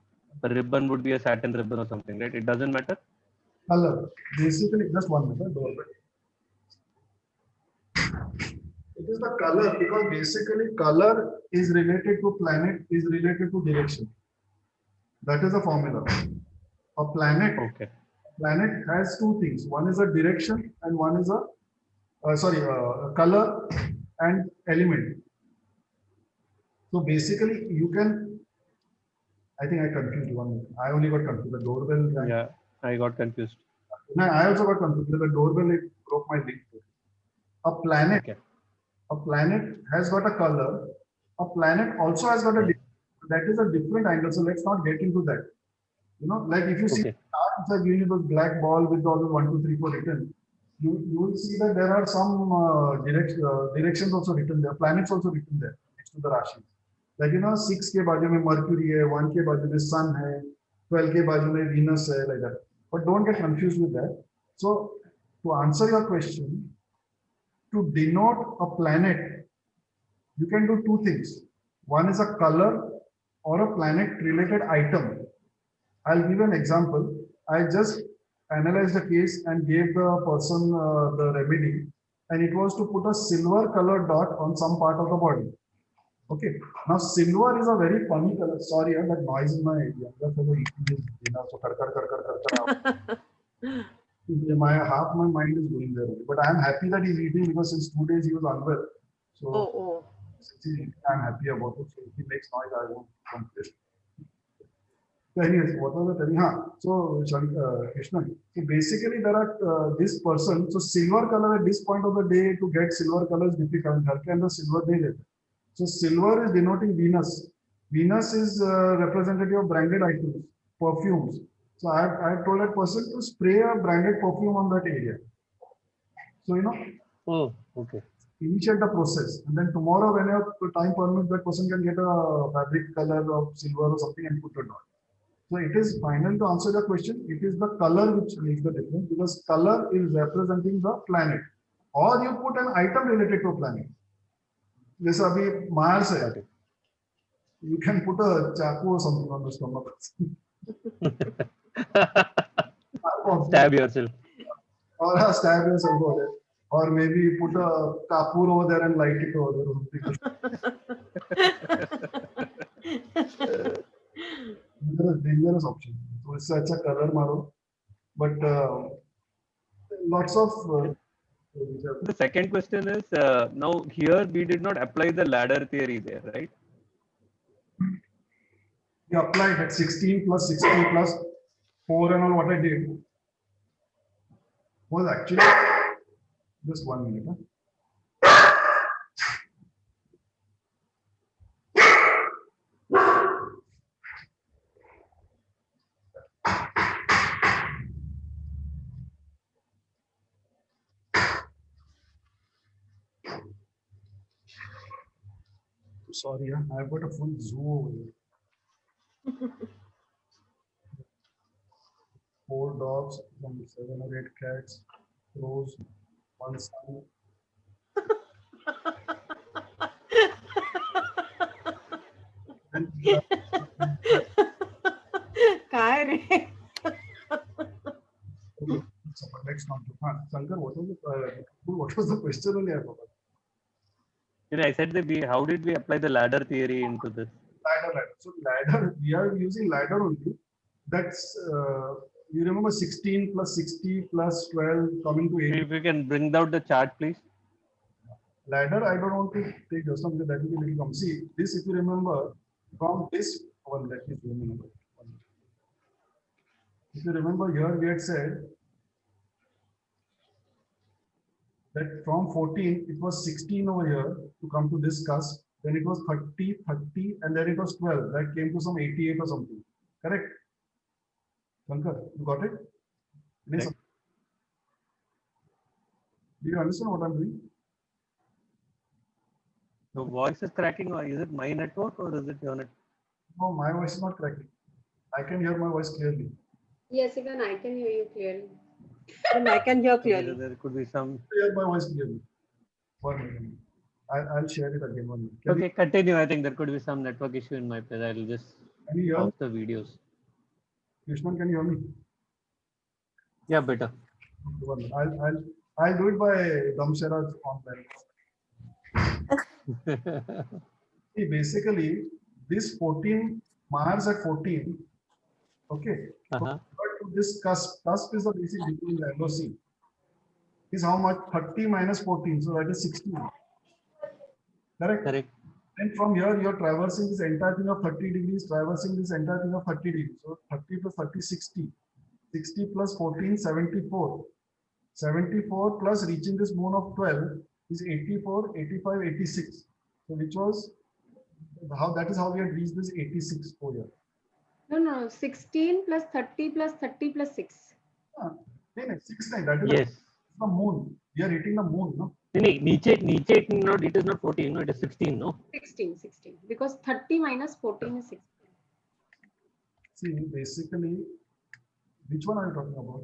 a ribbon would be a satin ribbon or something, right? It doesn't matter. Color. Basically, just 1 minute. Doorbell. It is the color because basically color is related to planet is related to direction. That is the formula. A Okay. planet has two things. One is a direction and one is a color and element. So basically, you can. I think I confused you 1 minute. I only got confused. The doorbell rang. Yeah, I got confused. No, I also got confused. The doorbell it broke my link. A planet. Okay. A planet has got a color. A planet also has got a. That is a different angle. So let's not get into that. Like if you see Okay. stars which are giving you those black ball with all the 1, 2, 3, 4 written, you will see that there are some directions also written there, planets also written there next to the Rashi. Like 6 के बाजू में Mercury है, 1 के बाजू में Sun है, 12 के बाजू में Venus है, like that. But don't get confused with that. So to answer your question, to denote a planet, you can do two things. One is a color or a planet-related item. I'll give an example. I just analyzed the case and gave the person the remedy, and it was to put a silver colored dot on some part of the body. Okay. Now, silver is a very funny color. Sorry, that noise in my younger fellow eating is, half my mind is going there. But I'm happy that he's eating because since 2 days he was unwell. So Oh. I'm happy about it. So if he makes noise, I won't complain. So anyways, what was I telling? So Krishna. So basically, there are this person. So silver color at this point of the day to get silver color is difficult. And the silver day. So silver is denoting Venus. Venus is representative of branded items, perfumes. So I have told that person to spray a branded perfume on that area. So Oh, okay. initiate the process, and then tomorrow, whenever time permits, that person can get a fabric color of silver or something and put it on. So it is final to answer the question. It is the color which makes the difference because color is representing the planet, or you put an item related to a planet. This abhi Mars hai. Okay. You can put a chaku or something on the stomach. Stab yourself. Or stab yourself over there. Or maybe you put a kapur over there and light it over there. Dangerous option. So it's such a color maro. But lots of. The second question is now here we did not apply the ladder theory there, right? We applied at 16 plus 60 plus 4 and all. What I did was actually just 1 minute. Sorry, I've got a full zoo over here. 4 dogs, 7 or 8 cats, crows, 1 son. काय रे? So, let's not do. Shankar, what was the question only I forgot? I said that how did we apply the ladder theory into this? Ladder. So ladder, we are using ladder only. That's you remember 16 plus 60 plus 12 coming to 8. If you can bring out the chart, please. Ladder, I don't want to take just because that will be little come. See, this if you remember from this one, let me remember. If you remember here, we had said that from 14, it was 16 over here to come to this cusp. Then it was 30, 30, and then it was 12. That came to some 88 or something. Correct? Shankar, you got it? Yes. Correct. Do you understand what I'm doing? The voice is cracking, or is it my network or is it your network? No, my voice is not cracking. I can hear my voice clearly. Yes, even I can hear you clearly. And I can hear Okay, so clearly. there could be some. Hear my voice clearly. 1 minute. I'll share it again. 1 minute. Okay, continue. I think there could be some network issue in my place. I'll just Can you hear me? pause the videos. Krishnan, can you hear me? Yeah, better. Okay, 1 minute. I'll do it by Damshara's online. See, basically, this 14, Mars at 14, okay. Uh-huh. But this cusp is the basic degree in the LOC. Is how much? 30 minus 14, so that is 16. Correct? Correct. And from here, you're traversing this entire thing of 30 degrees, traversing this entire thing of 30 degrees. So 30 plus 30, 60. 60 plus 14, 74. 74 plus reaching this moon of 12 is 84, 85, 86. So which was how that is how we had reached this 86 over here. No. 16 plus 30 plus 30 plus 6. No, 6 9. That is Yes. the moon. We are hitting the moon, no? Niche, no, it is not 14, no, it is 16, no? 16. Because 30 minus 14 is 16. See, basically, which one are you talking about?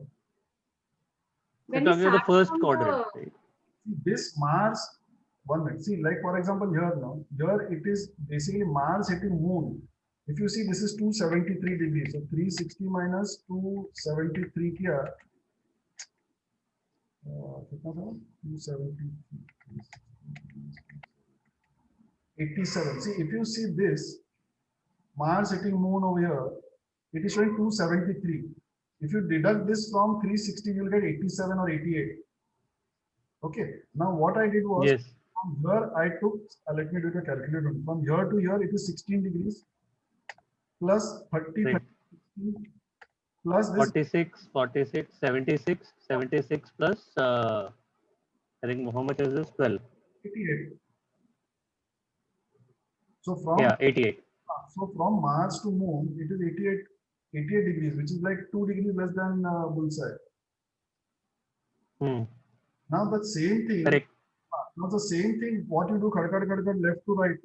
We're When we talking about the start first from quadrant. the- Right? See, this Mars, 1 minute. See, like for example, here now, here it is basically Mars hitting moon. If you see, this is 273 degrees. So 360 minus 273 here. 273. 87. See, if you see this, Mars hitting moon over here, it is showing 273. If you deduct this from 360, you'll get 87 or 88. Okay. Now what I did was, Yes. from here I took, let me do the calculator. From here to here, it is 16 degrees plus 30, Right. 30 plus this 46, 76 plus, I think how much is this? 12. 88. So from Yeah, 88. Mars to moon, it is 88 degrees, which is like 2 degrees less than bullseye. Hmm. Now the same thing, Correct. what you do, left to right.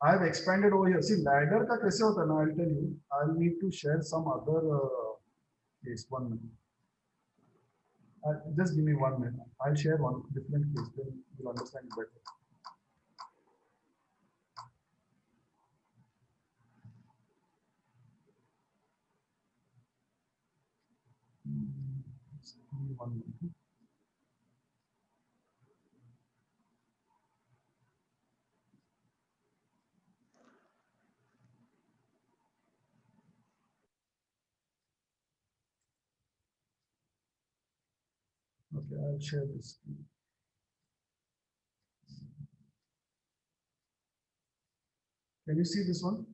I have expanded over here. See, ladder ka kaise hota na, I'll tell you. I'll need to share some other case. 1 minute. Just give me 1 minute. I'll share one different case, then you'll understand better. Just give me 1 minute. Okay, I'll share this. Can you see this one?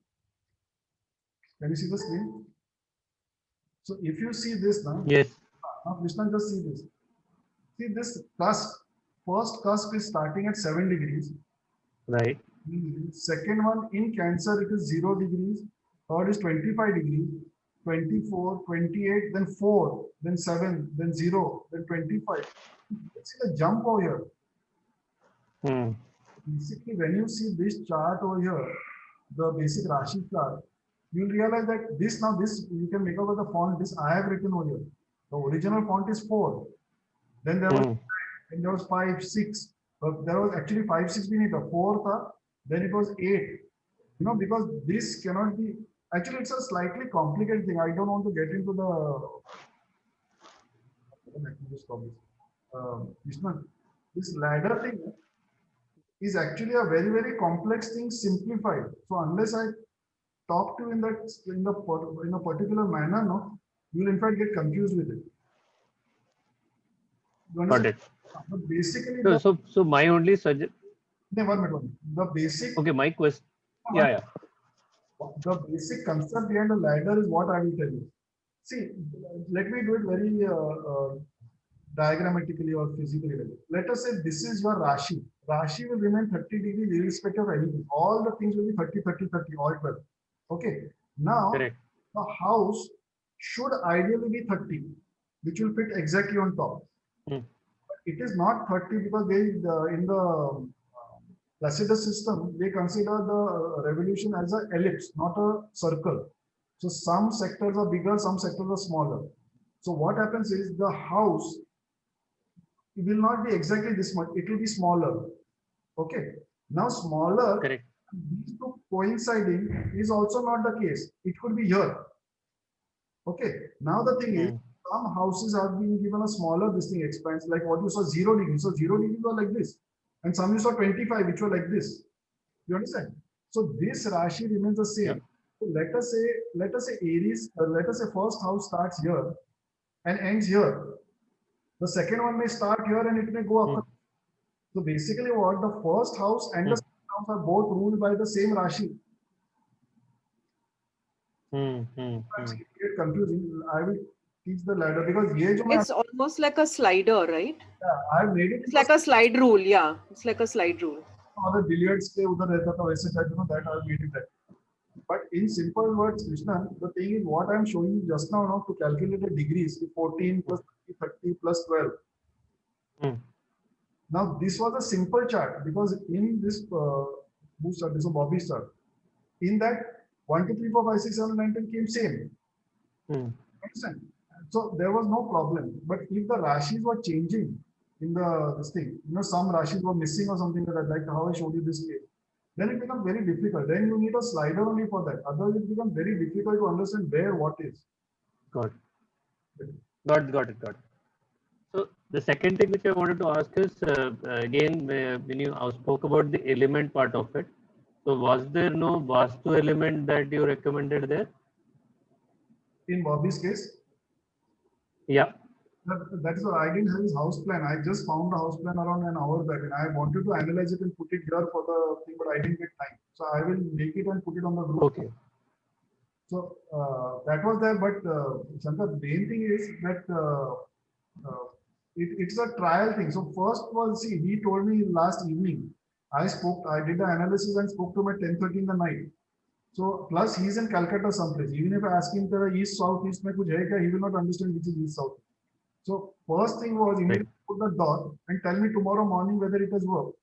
Can you see the screen? So if you see this now, Yes. Krishna, just see this. See this cusp, first cusp is starting at 7 degrees. Right. Second one in Cancer, it is 0 degrees. Third is 25 degrees, 24, 28, then 4, then 7, then 0, then 25. See the jump over here. Hmm. Basically, when you see this chart over here, the basic Rashi chart, you'll realize that this you can make out of the font, this I have written over here. The original font is 4. Then there was Hmm. then there was 5, 6. But there was actually 5, 6 beneath the 4, then it was 8. You know, because this cannot be, actually it's a slightly complicated thing. I don't want to get into the, let me just stop this. This ladder thing is actually a very, very complex thing simplified. So unless I talk to you in a particular manner, no, you will in fact get confused with it. You Got understand? it. But basically, So my only suggestion. no, 1 minute. The basic, Okay, my question. Yeah. the basic concept behind the ladder is what I will tell you. See, let me do it very diagrammatically or physically. Let us say this is your Rashi. Rashi will remain 30 degrees irrespective of anything. All the things will be 30, 30, 30, all 12. Okay. Now, Correct. the house should ideally be 30, which will fit exactly on top. Hmm. It is not 30 because in the Placidus system, they consider the revolution as an ellipse, not a circle. So some sectors are bigger, some sectors are smaller. So what happens is the house, it will not be exactly this much, it will be smaller. Okay. Now smaller, Correct. these two coinciding is also not the case. It could be here. Okay. Now the thing is, some houses have been given a smaller this thing expands, like what you saw 0 degrees. So 0 degrees were like this. And some you saw 25, which were like this. You understand? So this Rashi remains the same. Yeah. So let us say Aries, let us say first house starts here and ends here. The second one may start here and it may go up. So basically what the first house and the second house are both ruled by the same Rashi. It's get confusing. I will teach the ladder because ye jo It's almost like a slider, right? I made it It's like a slide rule. Yeah, it's like a slide rule. other billiards ke udhar rehta tha वैसे type, that I made it that. But in simple words, Krishna, the thing is what I am showing you just now to calculate the degrees, 14 plus 30 plus 12. Now this was a simple chart because in this boost chart, this is a Bobby chart. In that 1, 2, 3, 4, 5, 6, 7, 9, 10 came same. Understand? So there was no problem. But if the Rashis were changing in this thing, some Rashis were missing or something like how I showed you this case, then it becomes very difficult. Then you need a slider only for that. Otherwise, it becomes very difficult to understand where what is. Got it. So the second thing which I wanted to ask is again when you spoke about the element part of it. So was there no Vastu element that you recommended there? In Bobby's case, Yeah. that is why I didn't have his house plan. I just found the house plan around an hour back and I wanted to analyze it and put it here for the thing, but I didn't get time. So I will make it and put it on the group. Okay. So that was there, but Shankar, the main thing is that it's a trial thing. So first was, see, he told me last evening, I did the analysis and spoke to him at 10:30 in the night. So plus he's in Calcutta someplace. Even if I ask him to east, south, east, mein kuch hai kya, he will not understand which is east, south. So first thing was immediately put the dot and tell me tomorrow morning whether it has worked.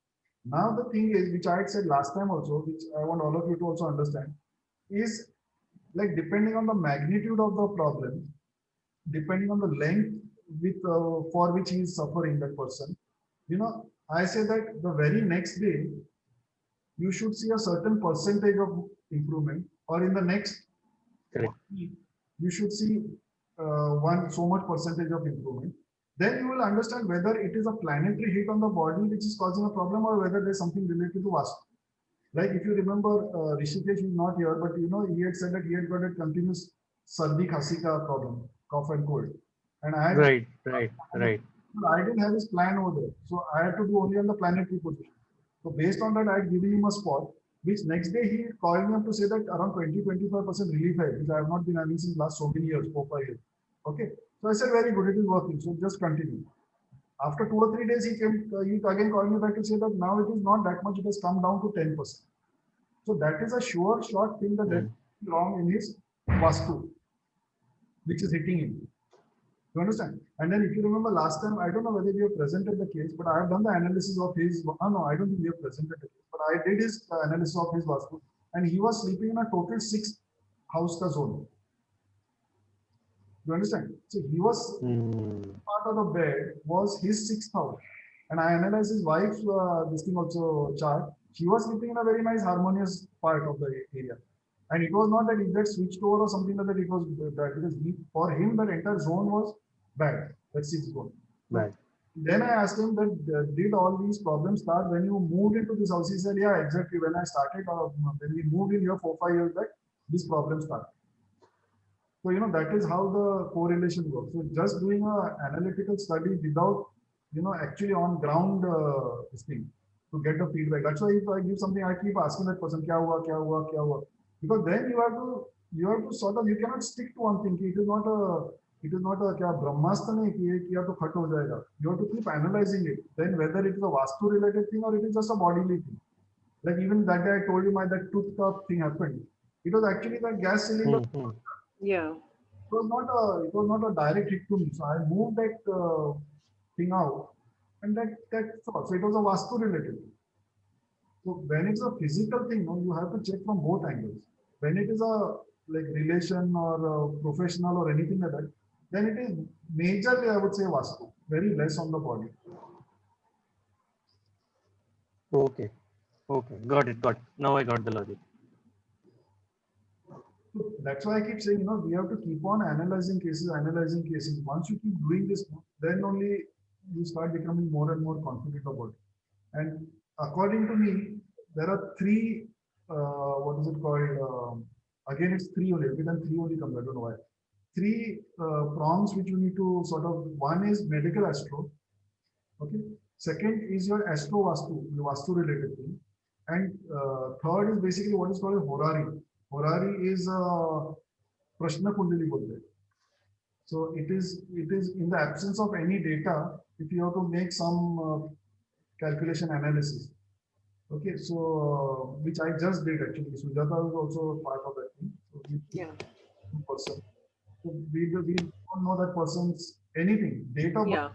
Now the thing is, which I had said last time also, which I want all of you to also understand, is like depending on the magnitude of the problem, depending on the length with for which he is suffering, that person, I say that the very next day you should see a certain percentage of improvement, or in the next week, you should see so much percentage of improvement. Then you will understand whether it is a planetary hit on the body which is causing a problem or whether there's something related to Vastu. Like if you remember, Rishikesh is not here, but he had said that he had got a continuous sardi khasi ka problem, cough and cold. And I had, Right. I didn't have his plan over there. So I had to do only on the planetary position. So based on that, I had given him a spot, which next day he called me up to say that around 20-25% relief hai, which I have not been having since last so many years, 4-5 years. Okay. So I said, very good, it is working. So just continue. After 2 or 3 days, he again called me back to say that now it is not that much, it has come down to 10%. So that is a sure short thing that is wrong in his Vastu, which is hitting him. You understand? And then if you remember last time, I don't know whether we have presented the case, but I have done the analysis of his, no, I don't think we have presented the case, but I did his analysis of his Vastu, and he was sleeping in a total 6 house ka zone. You understand? So he was part of the bed was his 6th house. And I analyzed his wife's this thing also chart. She was sleeping in a very nice harmonious part of the area. And it was not that it gets switched over or something like that, it was bad because for him that entire zone was bad, that 6th zone. Right. Then I asked him that did all these problems start when you moved into this house? He said, yeah, exactly. When I started, when we moved in here 4-5 years back, this problem started. So, that is how the correlation works. So just doing an analytical study without, actually on ground this thing to get the feedback. That's why if I give something, I keep asking that person, kya hua? Because then you have to sort of, you cannot stick to one thing. It is not a kya brahmastra nahi ki ye kiya to khat ho jayega. You have to keep analyzing it. Then whether it is a Vastu related thing or it is just a bodily thing. Like even that day I told you that tooth cup thing happened. It was actually that gas cylinder. Yeah. It was not a direct hit to me. So I moved that thing out, and so it was a Vastu related. So when it's a physical thing, you have to check from both angles. When it is a like relation or professional or anything like that, then it is majorly, I would say, Vastu, very less on the body. Okay. Okay. Got it. Got it. Now I got the logic. So that's why I keep saying, we have to keep on analyzing cases, analyzing cases. Once you keep doing this, then only you start becoming more and more confident about it. And according to me, there are three, what is it called? Again, it's three only. Every time three only comes, I don't know why. Three prongs which you need to sort of, one is medical astro. Okay. Second is your astro vastu, the vastu related thing. And third is basically what is called Horari. Horari is Prashna Kundali bolte. So it is in the absence of any data, if you have to make some calculation analysis. Okay, so which I just did actually. Sujata was also part of that thing. So Yeah. person. So we don't know that person's anything. Data. Yeah.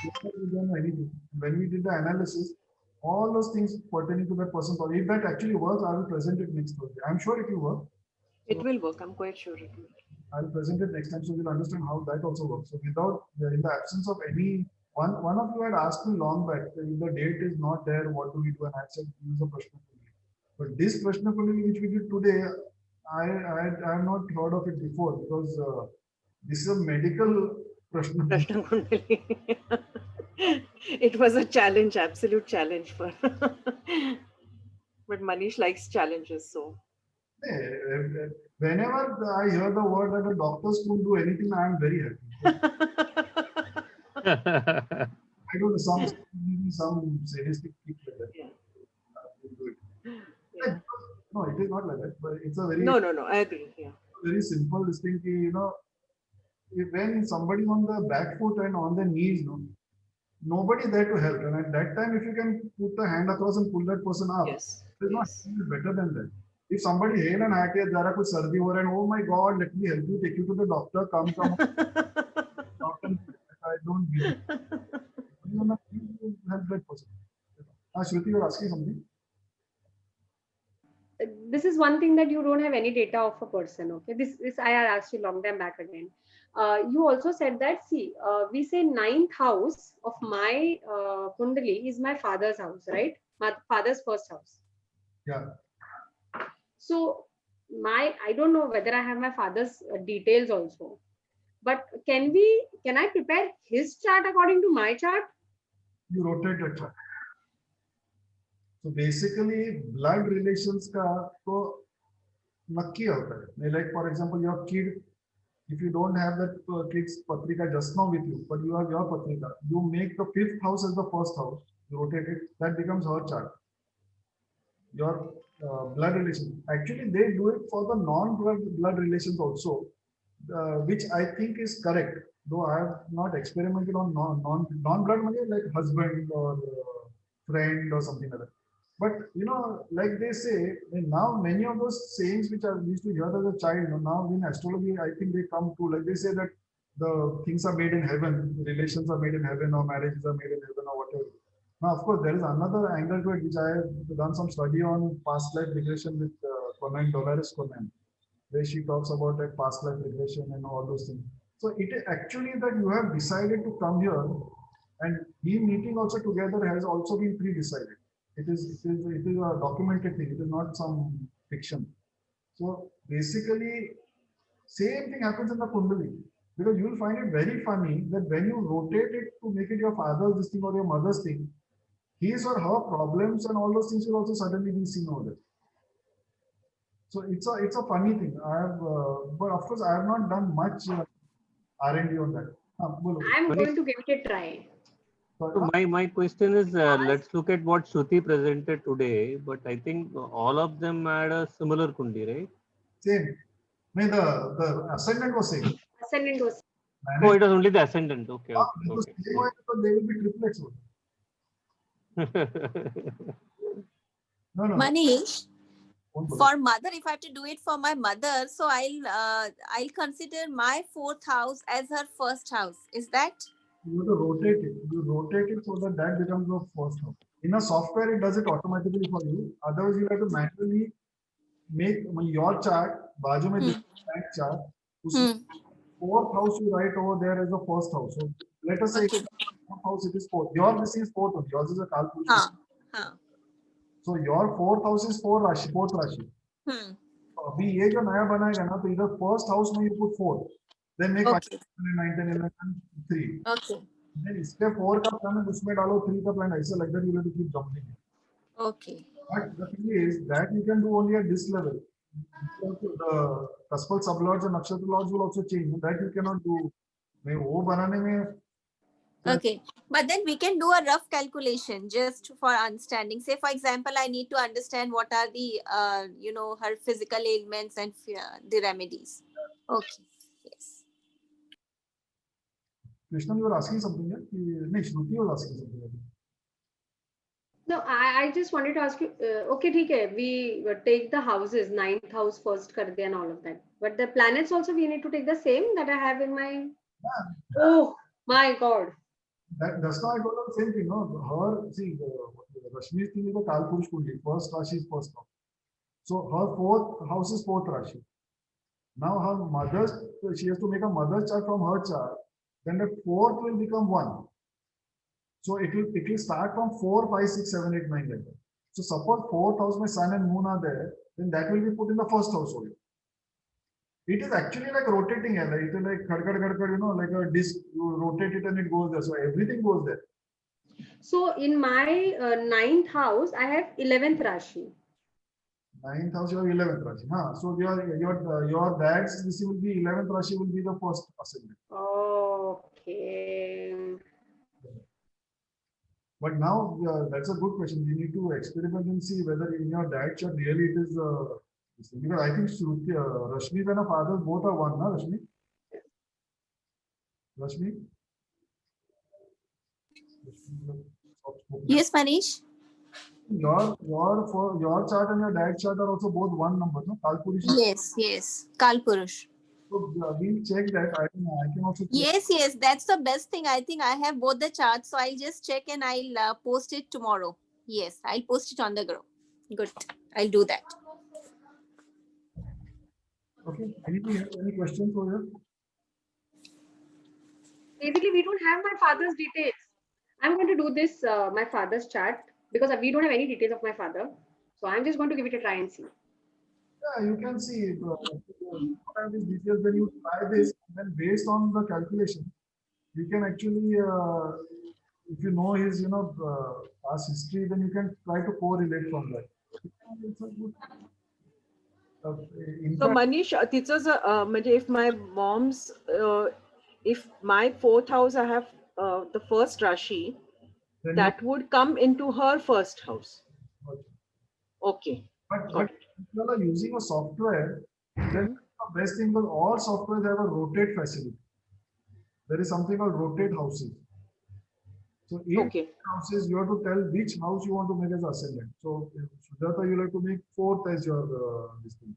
We don't know anything. When we did the analysis, all those things pertaining to that person. If that actually works, I will present it next Thursday. I'm sure it will work. It will work. I'm quite sure it will. I'll present it next time, so you'll understand how that also works. So without, in the absence of any, one of you had asked me long back, if the date is not there, what do we do? And I said, use a Prashna Kundali. But this Prashna Kundali which we did today, I have not heard of it before, because this is a medical Prashna Kundali. Prashna Kundali. It was a challenge, absolute challenge for. But Manish likes challenges, so. Whenever I hear the word that the doctors couldn't do anything, I am very happy. I don't know, some sadistic people like that. Yeah. Do it. Yeah. No, it is not like that, but it's a very No, I agree. Yeah. very simple distinction. When somebody on the back foot and on the knees, nobody there to help. And at that time, if you can put the hand across and pull that person up, Yes. it's not better than that. If somebody hail and hack it, there are kuch sardi ho raha hai, and oh my God, let me help you, take you to the doctor, come. Doctor, I don't give it. You know, you help that person. Shruti, you're asking something? This is one thing that you don't have any data of a person. Okay, this I had asked you long time back again. You also said that, see, we say 9th house of my Kundali is my father's house, right? My father's first house. Yeah. So I don't know whether I have my father's details also, but can I prepare his chart according to my chart? You rotate the chart. So basically, blood relations का तो नक्की होता है. Like for example, your kid, if you don't have that kid's patrika just now with you, but you have your patrika, you make the 5th house as the first house. You rotate it. That becomes her chart. Your blood relation. Actually, they do it for the non-blood relations also, which I think is correct. Though I have not experimented on non-blood money like husband or friend or something like that. But like they say, now many of those sayings which I used to hear as a child, now in astrology, I think they come true. Like they say that the things are made in heaven, relations are made in heaven, or marriages are made in heaven, or whatever. Now, of course, there is another angle to it, which I have done some study on past life regression with Dolores Conan, where she talks about like past life regression and all those things. So it is actually that you have decided to come here, and we meeting also together has also been pre-decided. It is a documented thing. It is not some fiction. So basically, same thing happens in the Kundali, because you will find it very funny that when you rotate it to make it your father's this thing or your mother's thing, his or her problems and all those things will also suddenly be seen over there. So it's a funny thing. I have, but of course, I have not done much R&D on that. I'm going to give it a try. So my question is, let's look at what Shruti presented today, but I think all of them had a similar kundi, right? Same. No, the ascendant was same. Ascendant was. Oh, it was only the ascendant. Okay. Because they will be triplets. No. Manish, for mother, if I have to do it for my mother, so I'll consider my 4th house as her first house. Is that? You have to rotate it. You rotate it so that becomes your first house. In a software, it does it automatically for you. Otherwise, you have to manually make your chart बाजू में bank chart, उसमें fourth house you write over there as the first house. So let us say Okay. fourth house it is fourth. This is fourth only. Yours is a Kalpurusha. हाँ, हाँ. So your fourth house is fourth Rashi. अभी ये जो नया बनाएगा ना तो इधर first house में you put 4, then make Okay. 9, 10, 11, 3. Okay. Then इसके 4 का plan उसमें डालो 3 का plan ऐसे like that you have to keep jumping it. Okay. But the thing is that you can do only at this level. The Kaspal sublords and Nakshatra lords will also change. That you cannot do. मैं वो बनाने में Okay, but then we can do a rough calculation just for understanding. Say, for example, I need to understand what are the, her physical ailments and the remedies. Okay, yes. Krishna, you were asking something, yeah? No, Shruti was asking something. No, I just wanted to ask you. Okay, ठीक है. We take the houses, 9th house first कर दे and all of that. But the planets also we need to take the same that I have in my. Yeah. Oh my God. That's why I told her the same thing. No, Rashmi's thing is the Kalpurush Kundi. First Rashi is first house. So her fourth house is fourth Rashi. Now her mother's, she has to make a mother's chart from her chart. Then the fourth will become 1. So it will start from 4, 5, 6, 7, 8, 9 like that. So suppose fourth house my sun and moon are there, then that will be put in the first house only. It is actually like rotating, right? It is like like a disc. You rotate it and it goes there. So everything goes there. So in my 9th house, I have 11th Rashi. 9th house, you have 11th Rashi. So your dad's this will be 11th Rashi will be the first ascendant. Okay. But now that's a good question. We need to experiment and see whether in your dad's chart really it is. Because I think Shruti, Rashmi and her father both are 1, na Rashmi? Rashmi? Yes, Manish. Your chart and your dad's chart are also both 1 number, no? Kalpurish. Yes. Kalpurush. So we'll check that. I can also check. Yes. That's the best thing. I think I have both the charts, so I'll just check and I'll post it tomorrow. Yes, I'll post it on the group. Good. I'll do that. Okay. Anything else? Any questions for you? Basically, we don't have my father's details. I'm going to do this, my father's chart, because we don't have any details of my father. So I'm just going to give it a try and see. Yeah, you can see if you don't have these details, then you try this, and then based on the calculation, you can actually, if you know his, past history, then you can try to correlate from that. It's a good. In So fact, Manish, म्हणजे if my mom's, if my 4th house I have the first Rashi, then that would come into her first house. Okay. But if you are using a software, then the best thing was all softwares have a rotate facility. There is something called rotate houses. So in houses, you have to tell which house you want to make as ascendant. So in Sujata, you have to make 4th as your this thing.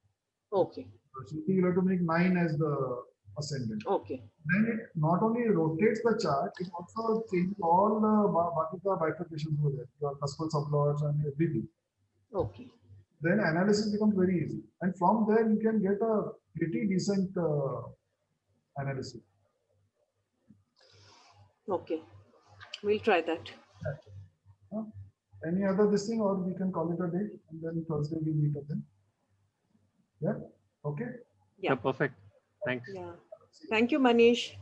Okay. Shruti, you have to make 9 as the ascendant. Okay. Then it not only rotates the chart, it also changes all the bifurcations over there, your Kaspal sublords and everything. Okay. Then analysis becomes very easy. And from there, you can get a pretty decent analysis. Okay. We'll try that. Any other this thing, or we can call it a day, and then Thursday we meet again. Yeah. Okay. Yeah, perfect. Thanks. Yeah. Thank you, Manish.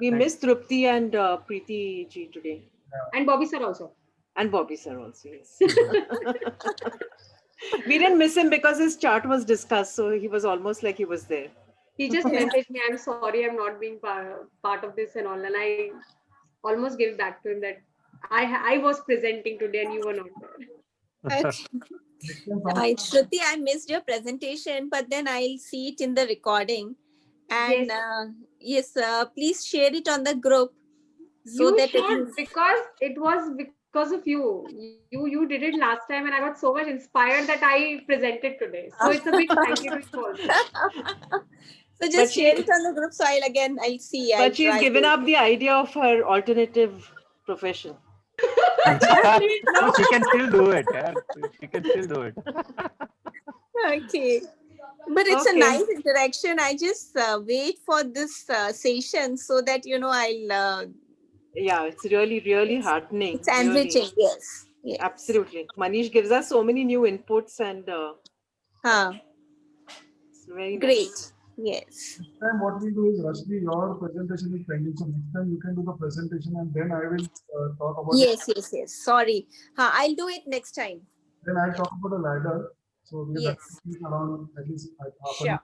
We Thanks. missed Trupti and Preeti ji today. And Bobby sir also. And Bobby sir also, yes. We didn't miss him because his chart was discussed, so he was almost like he was there. He just messaged me, I'm sorry, I'm not being part of this and all. And I almost gave back to him that I was presenting today and you were not there. Okay. Shruti, I missed your presentation, but then I'll see it in the recording. And yes, please share it on the group. So you that should, because it was because of you. You did it last time and I got so much inspired that I presented today. So it's a big thank you to you also. So just share it on the group. So I'll see. But she's given up the idea of her alternative profession. No, she can still do it. Yeah. She can still do it. Okay. But it's a Okay. nice interaction. I just wait for this session so that I'll. Yeah, it's really, really It's, heartening. it's Really. enriching. Yes. Yes. Absolutely. Manish gives us so many new inputs and Huh. it's very Great. nice. Yes. Next time, what we do is, Rashmi, your presentation is pending. So next time you can do the presentation, and then I will talk about it. Yes. Sorry. I'll do it next time. Then I'll talk about the ladder. So we have Yes. around at least half an Sure. hour.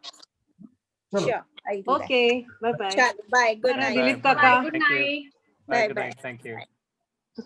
Chalo. Sure. I'll do that. Okay. Bye bye. Chalo, bye. Good Bye, night. Dilip Bye. Kaka. Good Thank you. night. Bye. Bye. Good Bye. night. Thank you.